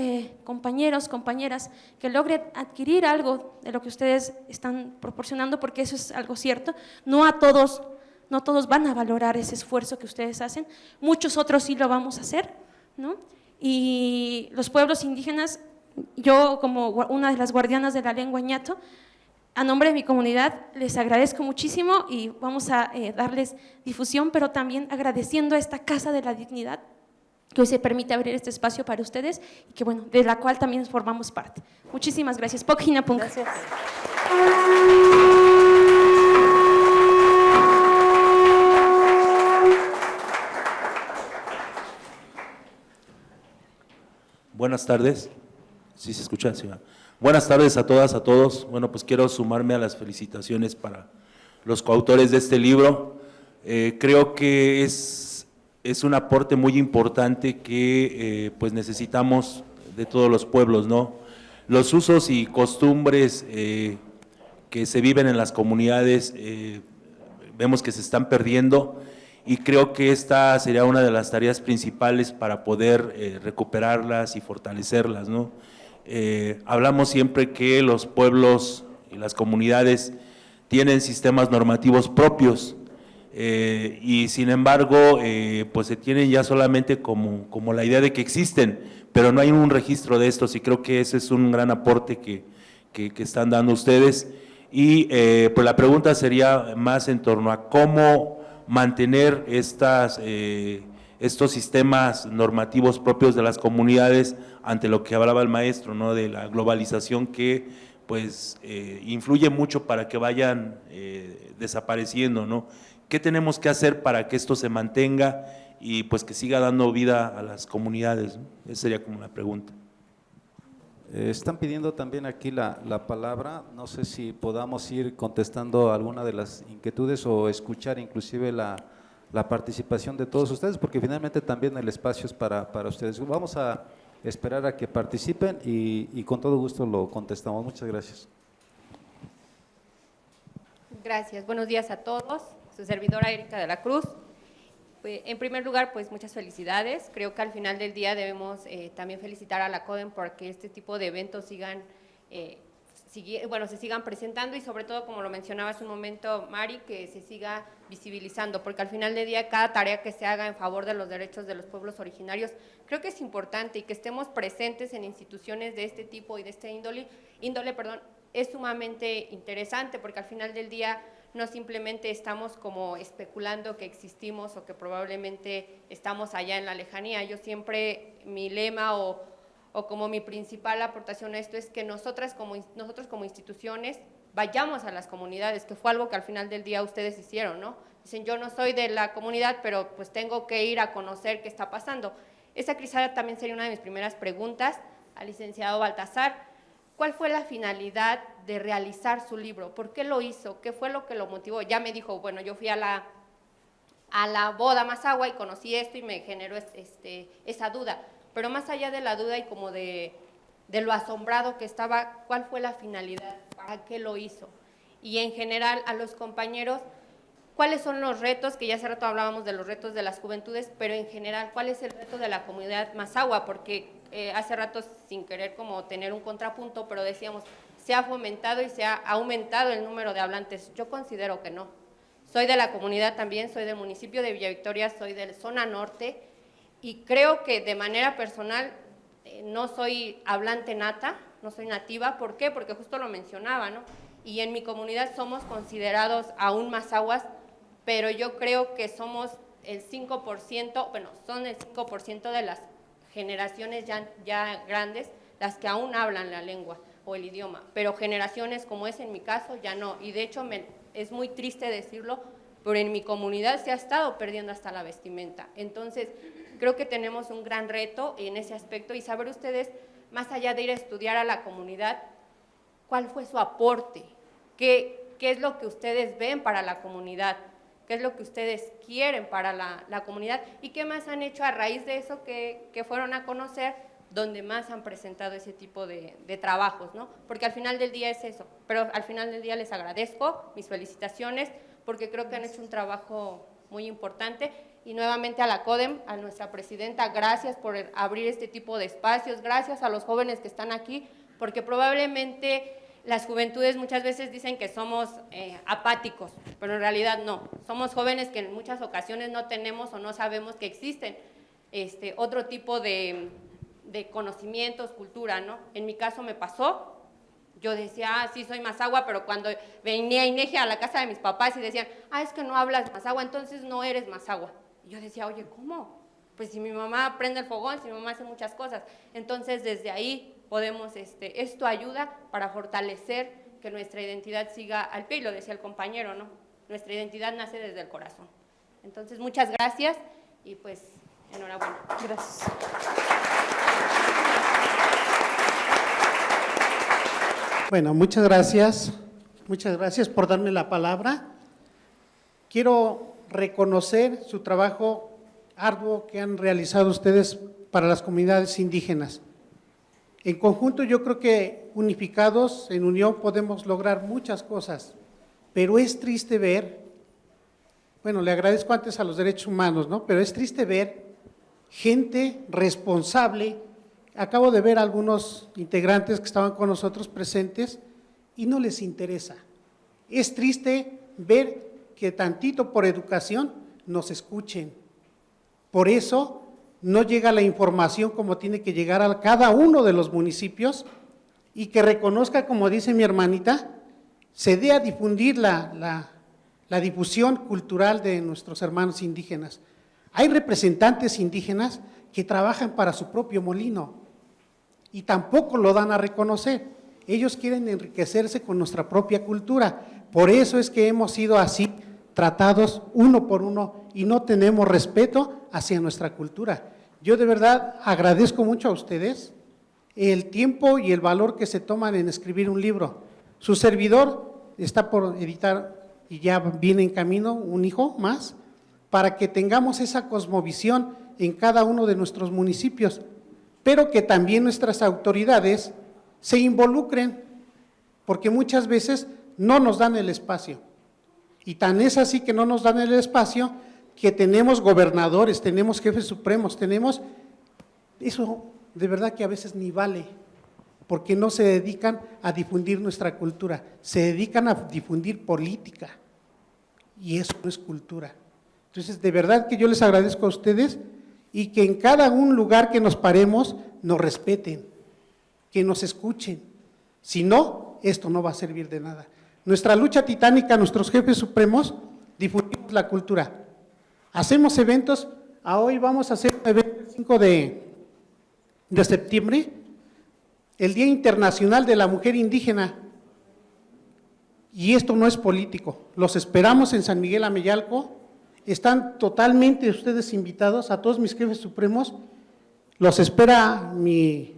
compañeros, compañeras que logren adquirir algo de lo que ustedes están proporcionando, porque eso es algo cierto, no todos van a valorar ese esfuerzo que ustedes hacen, muchos otros sí lo vamos a hacer, ¿no? Y los pueblos indígenas, yo como una de las guardianas de la lengua ñato, a nombre de mi comunidad les agradezco muchísimo y vamos a darles difusión, pero también agradeciendo a esta Casa de la Dignidad que hoy se permite abrir este espacio para ustedes y que bueno, de la cual también formamos parte. Muchísimas gracias. Pokhinapunk. Gracias. Buenas tardes. ¿Sí se escucha, señora? Buenas tardes a todas, a todos. Bueno, pues quiero sumarme a las felicitaciones para los coautores de este libro. Creo que es un aporte muy importante que pues necesitamos de todos los pueblos, ¿no? Los usos y costumbres que se viven en las comunidades vemos que se están perdiendo y creo que esta sería una de las tareas principales para poder recuperarlas y fortalecerlas, ¿no? Hablamos siempre que los pueblos y las comunidades tienen sistemas normativos propios y sin embargo pues se tienen ya solamente como la idea de que existen, pero no hay un registro de estos y creo que ese es un gran aporte que están dando ustedes y pues la pregunta sería más en torno a cómo mantener estos sistemas normativos propios de las comunidades ante lo que hablaba el maestro, ¿no? De la globalización que pues influye mucho para que vayan desapareciendo, ¿no? ¿Qué tenemos que hacer para que esto se mantenga y pues que siga dando vida a las comunidades, ¿no? Esa sería como la pregunta. Están pidiendo también aquí la palabra, no sé si podamos ir contestando alguna de las inquietudes o escuchar inclusive la la participación de todos ustedes, porque finalmente también el espacio es para ustedes. Vamos a esperar a que participen y con todo gusto lo contestamos. Muchas gracias. Gracias. Buenos días a todos. Su servidora Erika de la Cruz. En primer lugar, pues muchas felicidades. Creo que al final del día debemos también felicitar a la CODEM porque este tipo de eventos se sigan presentando y sobre todo, como lo mencionaba hace un momento Mari, que se siga visibilizando, porque al final del día cada tarea que se haga en favor de los derechos de los pueblos originarios, creo que es importante, y que estemos presentes en instituciones de este tipo y de este índole, es sumamente interesante, porque al final del día no simplemente estamos como especulando que existimos o que probablemente estamos allá en la lejanía. Yo siempre, mi lema o como mi principal aportación a esto es que nosotros como instituciones vayamos a las comunidades, que fue algo que al final del día ustedes hicieron, ¿no? Dicen, yo no soy de la comunidad, pero pues tengo que ir a conocer qué está pasando. Esa quizá también sería una de mis primeras preguntas al licenciado Baltasar. ¿Cuál fue la finalidad de realizar su libro? ¿Por qué lo hizo? ¿Qué fue lo que lo motivó? Ya me dijo, bueno, yo fui a la boda Mazahua y conocí esto y me generó esa duda. Pero más allá de la duda y como de lo asombrado que estaba, ¿cuál fue la finalidad? ¿Para qué lo hizo? Y en general a los compañeros, ¿cuáles son los retos? Que ya hace rato hablábamos de los retos de las juventudes, pero en general, ¿cuál es el reto de la comunidad Mazahua? Porque hace rato, sin querer como tener un contrapunto, pero decíamos, se ha fomentado y se ha aumentado el número de hablantes. Yo considero que no. Soy de la comunidad también, soy del municipio de Villa Victoria, soy de la zona norte, y creo que de manera personal no soy hablante nata, no soy nativa. ¿Por qué? Porque justo lo mencionaba, ¿no? Y en mi comunidad somos considerados aún mazahuas, pero yo creo que somos el 5%, bueno, son el 5% de las generaciones ya grandes las que aún hablan la lengua o el idioma, pero generaciones como es en mi caso ya no, y de hecho es muy triste decirlo, pero en mi comunidad se ha estado perdiendo hasta la vestimenta. Entonces, creo que tenemos un gran reto en ese aspecto y saber ustedes, más allá de ir a estudiar a la comunidad, cuál fue su aporte, qué es lo que ustedes ven para la comunidad, qué es lo que ustedes quieren para la comunidad y qué más han hecho a raíz de eso que fueron a conocer, donde más han presentado ese tipo de trabajos, ¿no? Porque al final del día es eso, pero al final del día les agradezco, mis felicitaciones, porque creo que han hecho un trabajo muy importante. Y nuevamente a la CODEM, a nuestra presidenta, gracias por abrir este tipo de espacios, gracias a los jóvenes que están aquí, porque probablemente las juventudes muchas veces dicen que somos apáticos, pero en realidad no, somos jóvenes que en muchas ocasiones no tenemos o no sabemos que existen otro tipo de conocimientos, cultura, ¿no? En mi caso me pasó, yo decía, sí, soy mazahua, pero cuando venía INEGI a la casa de mis papás y decían, es que no hablas mazahua, entonces no eres mazahua. Y yo decía, oye, ¿cómo? Pues si mi mamá prende el fogón, si mi mamá hace muchas cosas. Entonces, desde ahí podemos, esto ayuda para fortalecer que nuestra identidad siga al pie, y lo decía el compañero, ¿no? Nuestra identidad nace desde el corazón. Entonces, muchas gracias y pues, enhorabuena. Gracias. Bueno, muchas gracias por darme la palabra. Quiero reconocer su trabajo arduo que han realizado ustedes para las comunidades indígenas. En conjunto, yo creo que unificados, en unión, podemos lograr muchas cosas, pero es triste ver, bueno, le agradezco antes a los derechos humanos, ¿no? Pero es triste ver gente responsable. Acabo de ver a algunos integrantes que estaban con nosotros presentes y no les interesa. Es triste ver que tantito por educación nos escuchen. Por eso no llega la información como tiene que llegar a cada uno de los municipios y que reconozca, como dice mi hermanita, se dé a difundir la difusión cultural de nuestros hermanos indígenas. Hay representantes indígenas que trabajan para su propio molino y tampoco lo dan a reconocer. Ellos quieren enriquecerse con nuestra propia cultura. Por eso es que hemos sido así tratados uno por uno y no tenemos respeto hacia nuestra cultura. Yo de verdad agradezco mucho a ustedes el tiempo y el valor que se toman en escribir un libro. Su servidor está por editar y ya viene en camino un hijo más para que tengamos esa cosmovisión en cada uno de nuestros municipios, pero que también nuestras autoridades se involucren, porque muchas veces no nos dan el espacio. Y tan es así que no nos dan el espacio que tenemos gobernadores, tenemos jefes supremos, tenemos… Eso de verdad que a veces ni vale, porque no se dedican a difundir nuestra cultura, se dedican a difundir política, y eso no es cultura. Entonces, de verdad que yo les agradezco a ustedes y que en cada un lugar que nos paremos nos respeten, que nos escuchen. Si no, esto no va a servir de nada. Nuestra lucha titánica, nuestros jefes supremos, difundimos la cultura. Hacemos eventos, hoy vamos a hacer un evento el 5 de septiembre, el Día Internacional de la Mujer Indígena. Y esto no es político, los esperamos en San Miguel Ameyalco, están totalmente ustedes invitados, a todos mis jefes supremos, los espera mi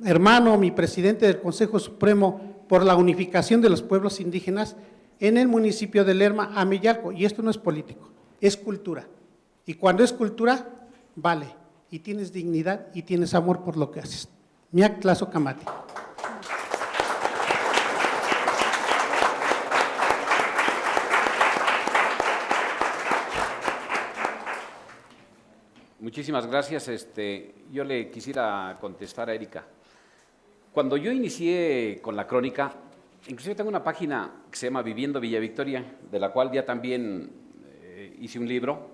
hermano, mi presidente del Consejo Supremo por la unificación de los pueblos indígenas en el municipio de Lerma, Ameyalco, y esto no es político, es cultura, y cuando es cultura, vale, y tienes dignidad y tienes amor por lo que haces. Miak Tlazo Camati. Muchísimas gracias. Yo le quisiera contestar a Erika. Cuando yo inicié con la crónica, inclusive tengo una página que se llama Viviendo Villa Victoria, de la cual ya también hice un libro,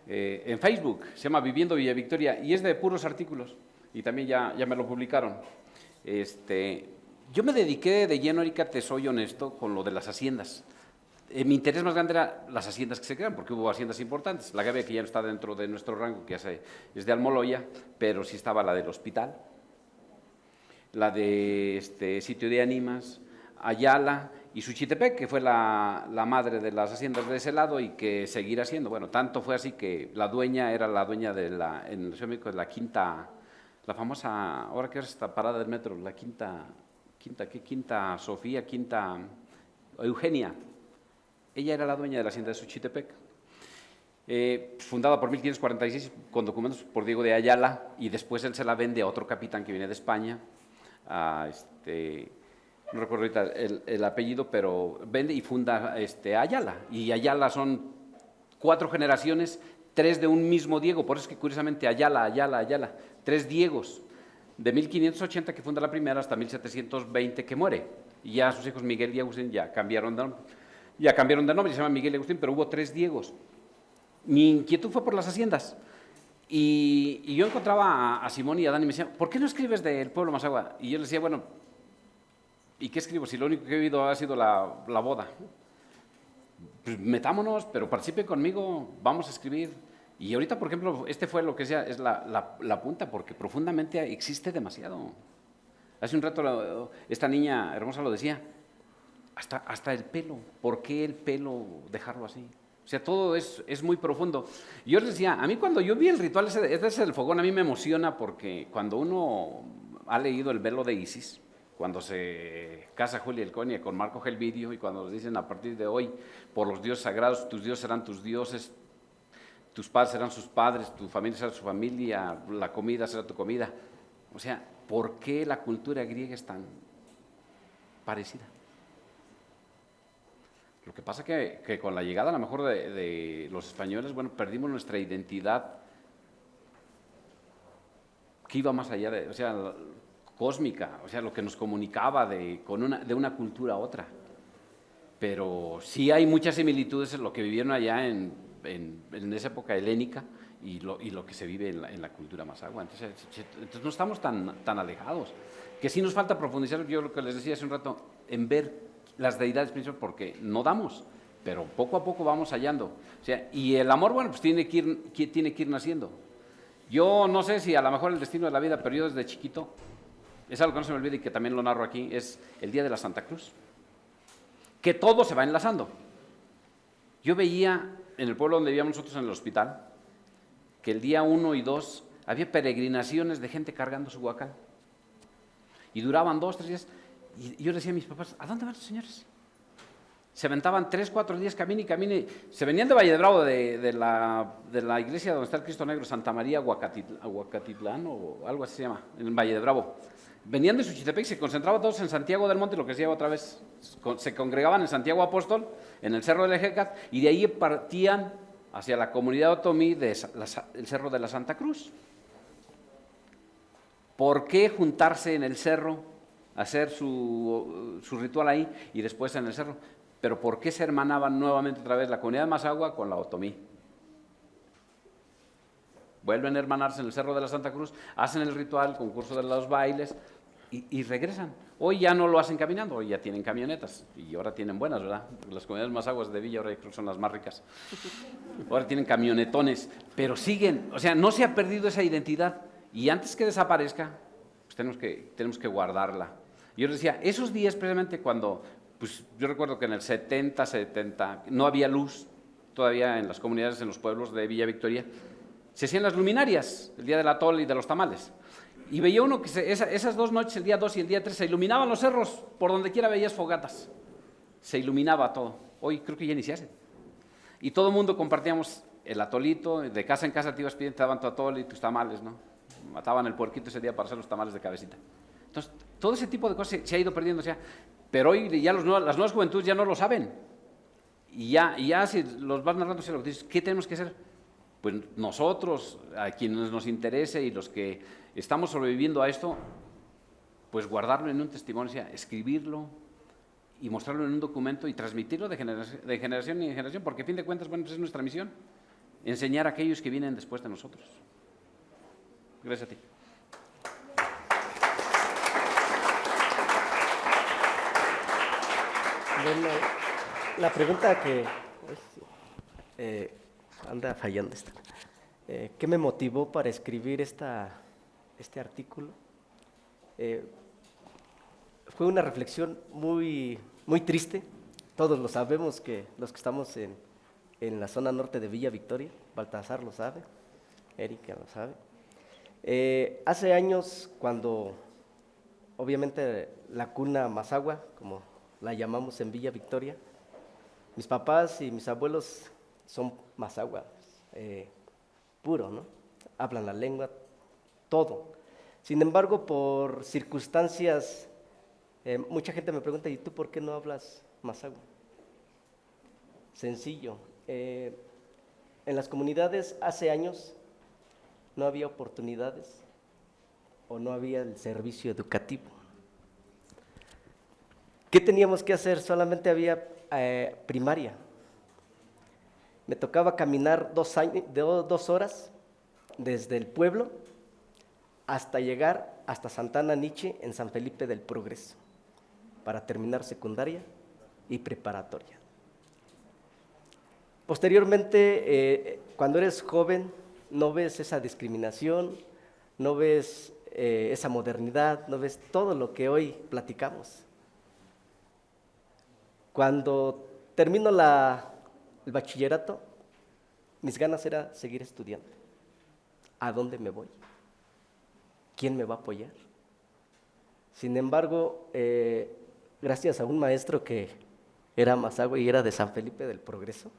en Facebook, se llama Viviendo Villa Victoria, y es de puros artículos, y también ya me lo publicaron. Yo me dediqué de lleno, Erika, te soy honesto, con lo de las haciendas. Mi interés más grande era las haciendas que se crean, porque hubo haciendas importantes. La Gavia, que ya no está dentro de nuestro rango, que es de Almoloya, pero sí estaba la del hospital, la de Sitio de Ánimas, Ayala y Suchitepec, que fue la madre de las haciendas de ese lado y que seguirá siendo. Bueno, tanto fue así que la dueña era la dueña de en el Ciudad de México, de la quinta, la famosa, ahora que es esta parada del metro, la quinta Sofía, quinta Eugenia. Ella era la dueña de la hacienda de Suchitepec, fundada por 1546 con documentos por Diego de Ayala, y después él se la vende a otro capitán que viene de España, no recuerdo ahorita el apellido, pero vende y funda Ayala, y Ayala son 4 generaciones, 3 de un mismo Diego, por eso es que curiosamente Ayala, 3 Diegos, de 1580 que funda la primera hasta 1720 que muere, y ya sus hijos Miguel y Agustín ya cambiaron de nombre, se llama Miguel y Agustín, pero hubo 3 Diegos. Mi inquietud fue por las haciendas, y yo encontraba a Simón y a Dani y me decían, ¿por qué no escribes del pueblo Mazahua? Y yo les decía, bueno, ¿y qué escribo? Si lo único que he oído ha sido la boda. Pues metámonos, pero participen conmigo, vamos a escribir. Y ahorita, por ejemplo, fue lo que sea, es la punta, porque profundamente existe demasiado. Hace un rato esta niña hermosa lo decía, hasta el pelo. ¿Por qué el pelo dejarlo así? O sea, todo es muy profundo. Yo les decía, a mí cuando yo vi el ritual ese del fogón, a mí me emociona porque cuando uno ha leído el velo de Isis, cuando se casa Julia Elconia con Marco Gelvidio y cuando les dicen a partir de hoy, por los dioses sagrados, tus dioses serán tus dioses, tus padres serán sus padres, tu familia será su familia, la comida será tu comida. O sea, ¿por qué la cultura griega es tan parecida? Lo que pasa que con la llegada a lo mejor de los españoles, bueno, perdimos nuestra identidad que iba más allá de, o sea, cósmica, o sea, lo que nos comunicaba de una cultura a otra. Pero sí hay muchas similitudes en lo que vivieron allá en esa época helénica y lo que se vive en la cultura mazahua. Entonces no estamos tan alejados. Que sí nos falta profundizar, yo lo que les decía hace un rato, en ver las deidades principales, porque no damos, pero poco a poco vamos hallando. O sea, y el amor, bueno, pues tiene que ir naciendo. Yo no sé si a lo mejor el destino de la vida, pero yo desde chiquito, es algo que no se me olvida y que también lo narro aquí, es el día de la Santa Cruz, que todo se va enlazando. Yo veía en el pueblo donde vivíamos nosotros, en el hospital, que el día 1 y 2 había peregrinaciones de gente cargando su huacal, y duraban 2, 3 días, y yo le decía a mis papás, ¿a dónde van los señores? Se aventaban 3, 4 días, camine y camine. Se venían de Valle de Bravo, de la iglesia donde está el Cristo Negro, Santa María Aguacatitlán o algo así se llama, en Valle de Bravo. Venían de Suchitepec y se concentraban todos en Santiago del Monte, lo que decía otra vez. Se congregaban en Santiago Apóstol, en el Cerro del Ejecat, y de ahí partían hacia la comunidad otomí del Cerro de la Santa Cruz. ¿Por qué juntarse en el cerro, hacer su ritual ahí y después en el cerro? Pero ¿por qué se hermanaban nuevamente otra vez la comunidad de Mazahua con la otomí? Vuelven a hermanarse en el Cerro de la Santa Cruz, hacen el ritual, concurso de los bailes y regresan. Hoy ya no lo hacen caminando, hoy ya tienen camionetas y ahora tienen buenas, ¿verdad? Porque las comunidades Mazahuas de Villa ahora creo que son las más ricas. Ahora tienen camionetones, pero siguen, o sea, no se ha perdido esa identidad y antes que desaparezca, pues tenemos que guardarla. Yo les decía, esos días precisamente cuando, pues yo recuerdo que en el 70, no había luz todavía en las comunidades, en los pueblos de Villa Victoria, se hacían las luminarias, el día del atole y de los tamales. Y veía uno que esas 2 noches, el día 2 y el día 3, se iluminaban los cerros, por donde quiera veías fogatas. Se iluminaba todo. Hoy creo que ya ni se hace. Y todo el mundo compartíamos el atolito, de casa en casa te ibas pidiendo, te daban tu atole y tus tamales, ¿no? Mataban el puerquito ese día para hacer los tamales de cabecita. Entonces, todo ese tipo de cosas se ha ido perdiendo, o sea, pero hoy ya las nuevas juventudes ya no lo saben. Y ya si los vas narrando, lo que dices, ¿qué tenemos que hacer? Pues nosotros, a quienes nos interese y los que estamos sobreviviendo a esto, pues guardarlo en un testimonio, o sea, escribirlo y mostrarlo en un documento y transmitirlo de generación en generación, porque a fin de cuentas, bueno, pues es nuestra misión, enseñar a aquellos que vienen después de nosotros. Gracias a ti. Bueno, la pregunta que anda fallando esta. ¿Qué me motivó para escribir este artículo? Fue una reflexión muy, muy triste. Todos lo sabemos, que los que estamos en la zona norte de Villa Victoria, Baltasar lo sabe, Erika lo sabe. Hace años, cuando obviamente la cuna Mazahua, como la llamamos en Villa Victoria, mis papás y mis abuelos son Mazahua, puro, ¿no? Hablan la lengua, todo. Sin embargo, por circunstancias, mucha gente me pregunta, ¿y tú por qué no hablas Mazahua? Sencillo. En las comunidades hace años no había oportunidades o no había el servicio educativo. ¿Qué teníamos que hacer? Solamente había primaria. Me tocaba caminar 2 horas desde el pueblo hasta llegar hasta Santana Nietzsche en San Felipe del Progreso para terminar secundaria y preparatoria. Posteriormente, cuando eres joven, no ves esa discriminación, no ves esa modernidad, no ves todo lo que hoy platicamos. Cuando termino el bachillerato, mis ganas era seguir estudiando. ¿A dónde me voy? ¿Quién me va a apoyar? Sin embargo, gracias a un maestro que era Mazahua y era de San Felipe del Progreso,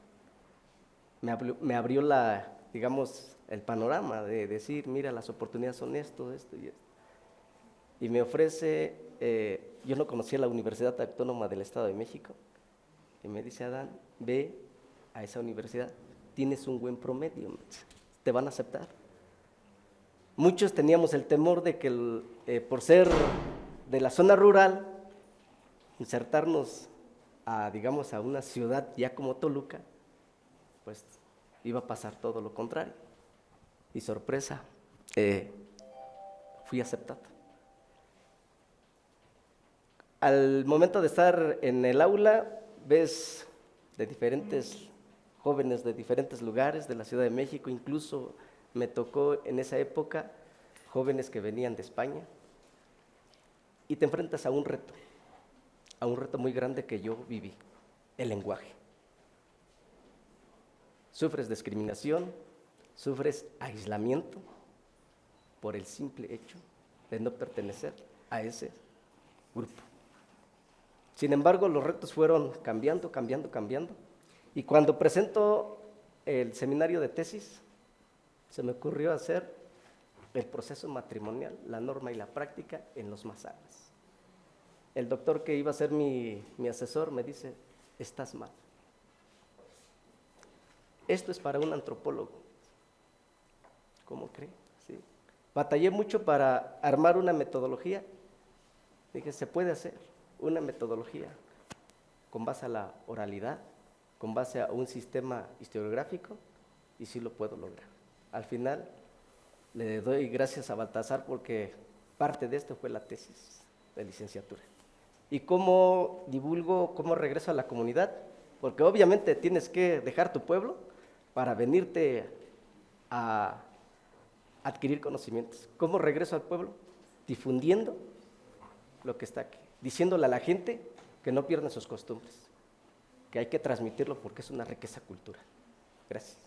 me abrió digamos, el panorama de decir, mira, las oportunidades son esto y esto. Y me ofrece, yo no conocía la Universidad Autónoma del Estado de México, y me dice, Adán, ve a esa universidad, tienes un buen promedio, te van a aceptar. Muchos teníamos el temor de que por ser de la zona rural, insertarnos digamos, a una ciudad ya como Toluca, pues iba a pasar todo lo contrario. Y sorpresa, fui aceptado. Al momento de estar en el aula, ves de diferentes jóvenes de diferentes lugares de la Ciudad de México, incluso me tocó en esa época jóvenes que venían de España, y te enfrentas a un reto muy grande que yo viví, el lenguaje. Sufres discriminación, sufres aislamiento por el simple hecho de no pertenecer a ese grupo. Sin embargo, los retos fueron cambiando. Y cuando presento el seminario de tesis, se me ocurrió hacer el proceso matrimonial, la norma y la práctica en los masaguas. El doctor que iba a ser mi asesor me dice, estás mal. Esto es para un antropólogo. ¿Cómo cree? Sí. Batallé mucho para armar una metodología. Dije, se puede hacer una metodología con base a la oralidad, con base a un sistema historiográfico, y sí lo puedo lograr. Al final, le doy gracias a Baltasar porque parte de esto fue la tesis de licenciatura. ¿Y cómo divulgo, cómo regreso a la comunidad? Porque obviamente tienes que dejar tu pueblo para venirte a adquirir conocimientos. ¿Cómo regreso al pueblo? Difundiendo lo que está aquí, diciéndole a la gente que no pierdan sus costumbres, que hay que transmitirlo porque es una riqueza cultural. Gracias.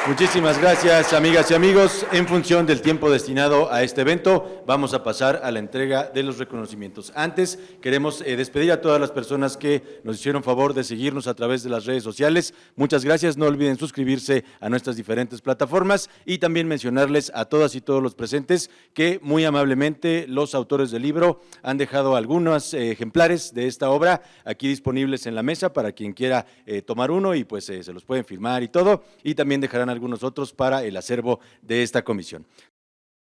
Muchísimas gracias, amigas y amigos. En función del tiempo destinado a este evento, vamos a pasar a la entrega de los reconocimientos. Antes, queremos despedir a todas las personas que nos hicieron favor de seguirnos a través de las redes sociales. Muchas gracias. No olviden suscribirse a nuestras diferentes plataformas y también mencionarles a todas y todos los presentes que muy amablemente los autores del libro han dejado algunos ejemplares de esta obra aquí disponibles en la mesa para quien quiera tomar uno y pues se los pueden firmar y todo, y también dejarán algunos otros para el acervo de esta comisión.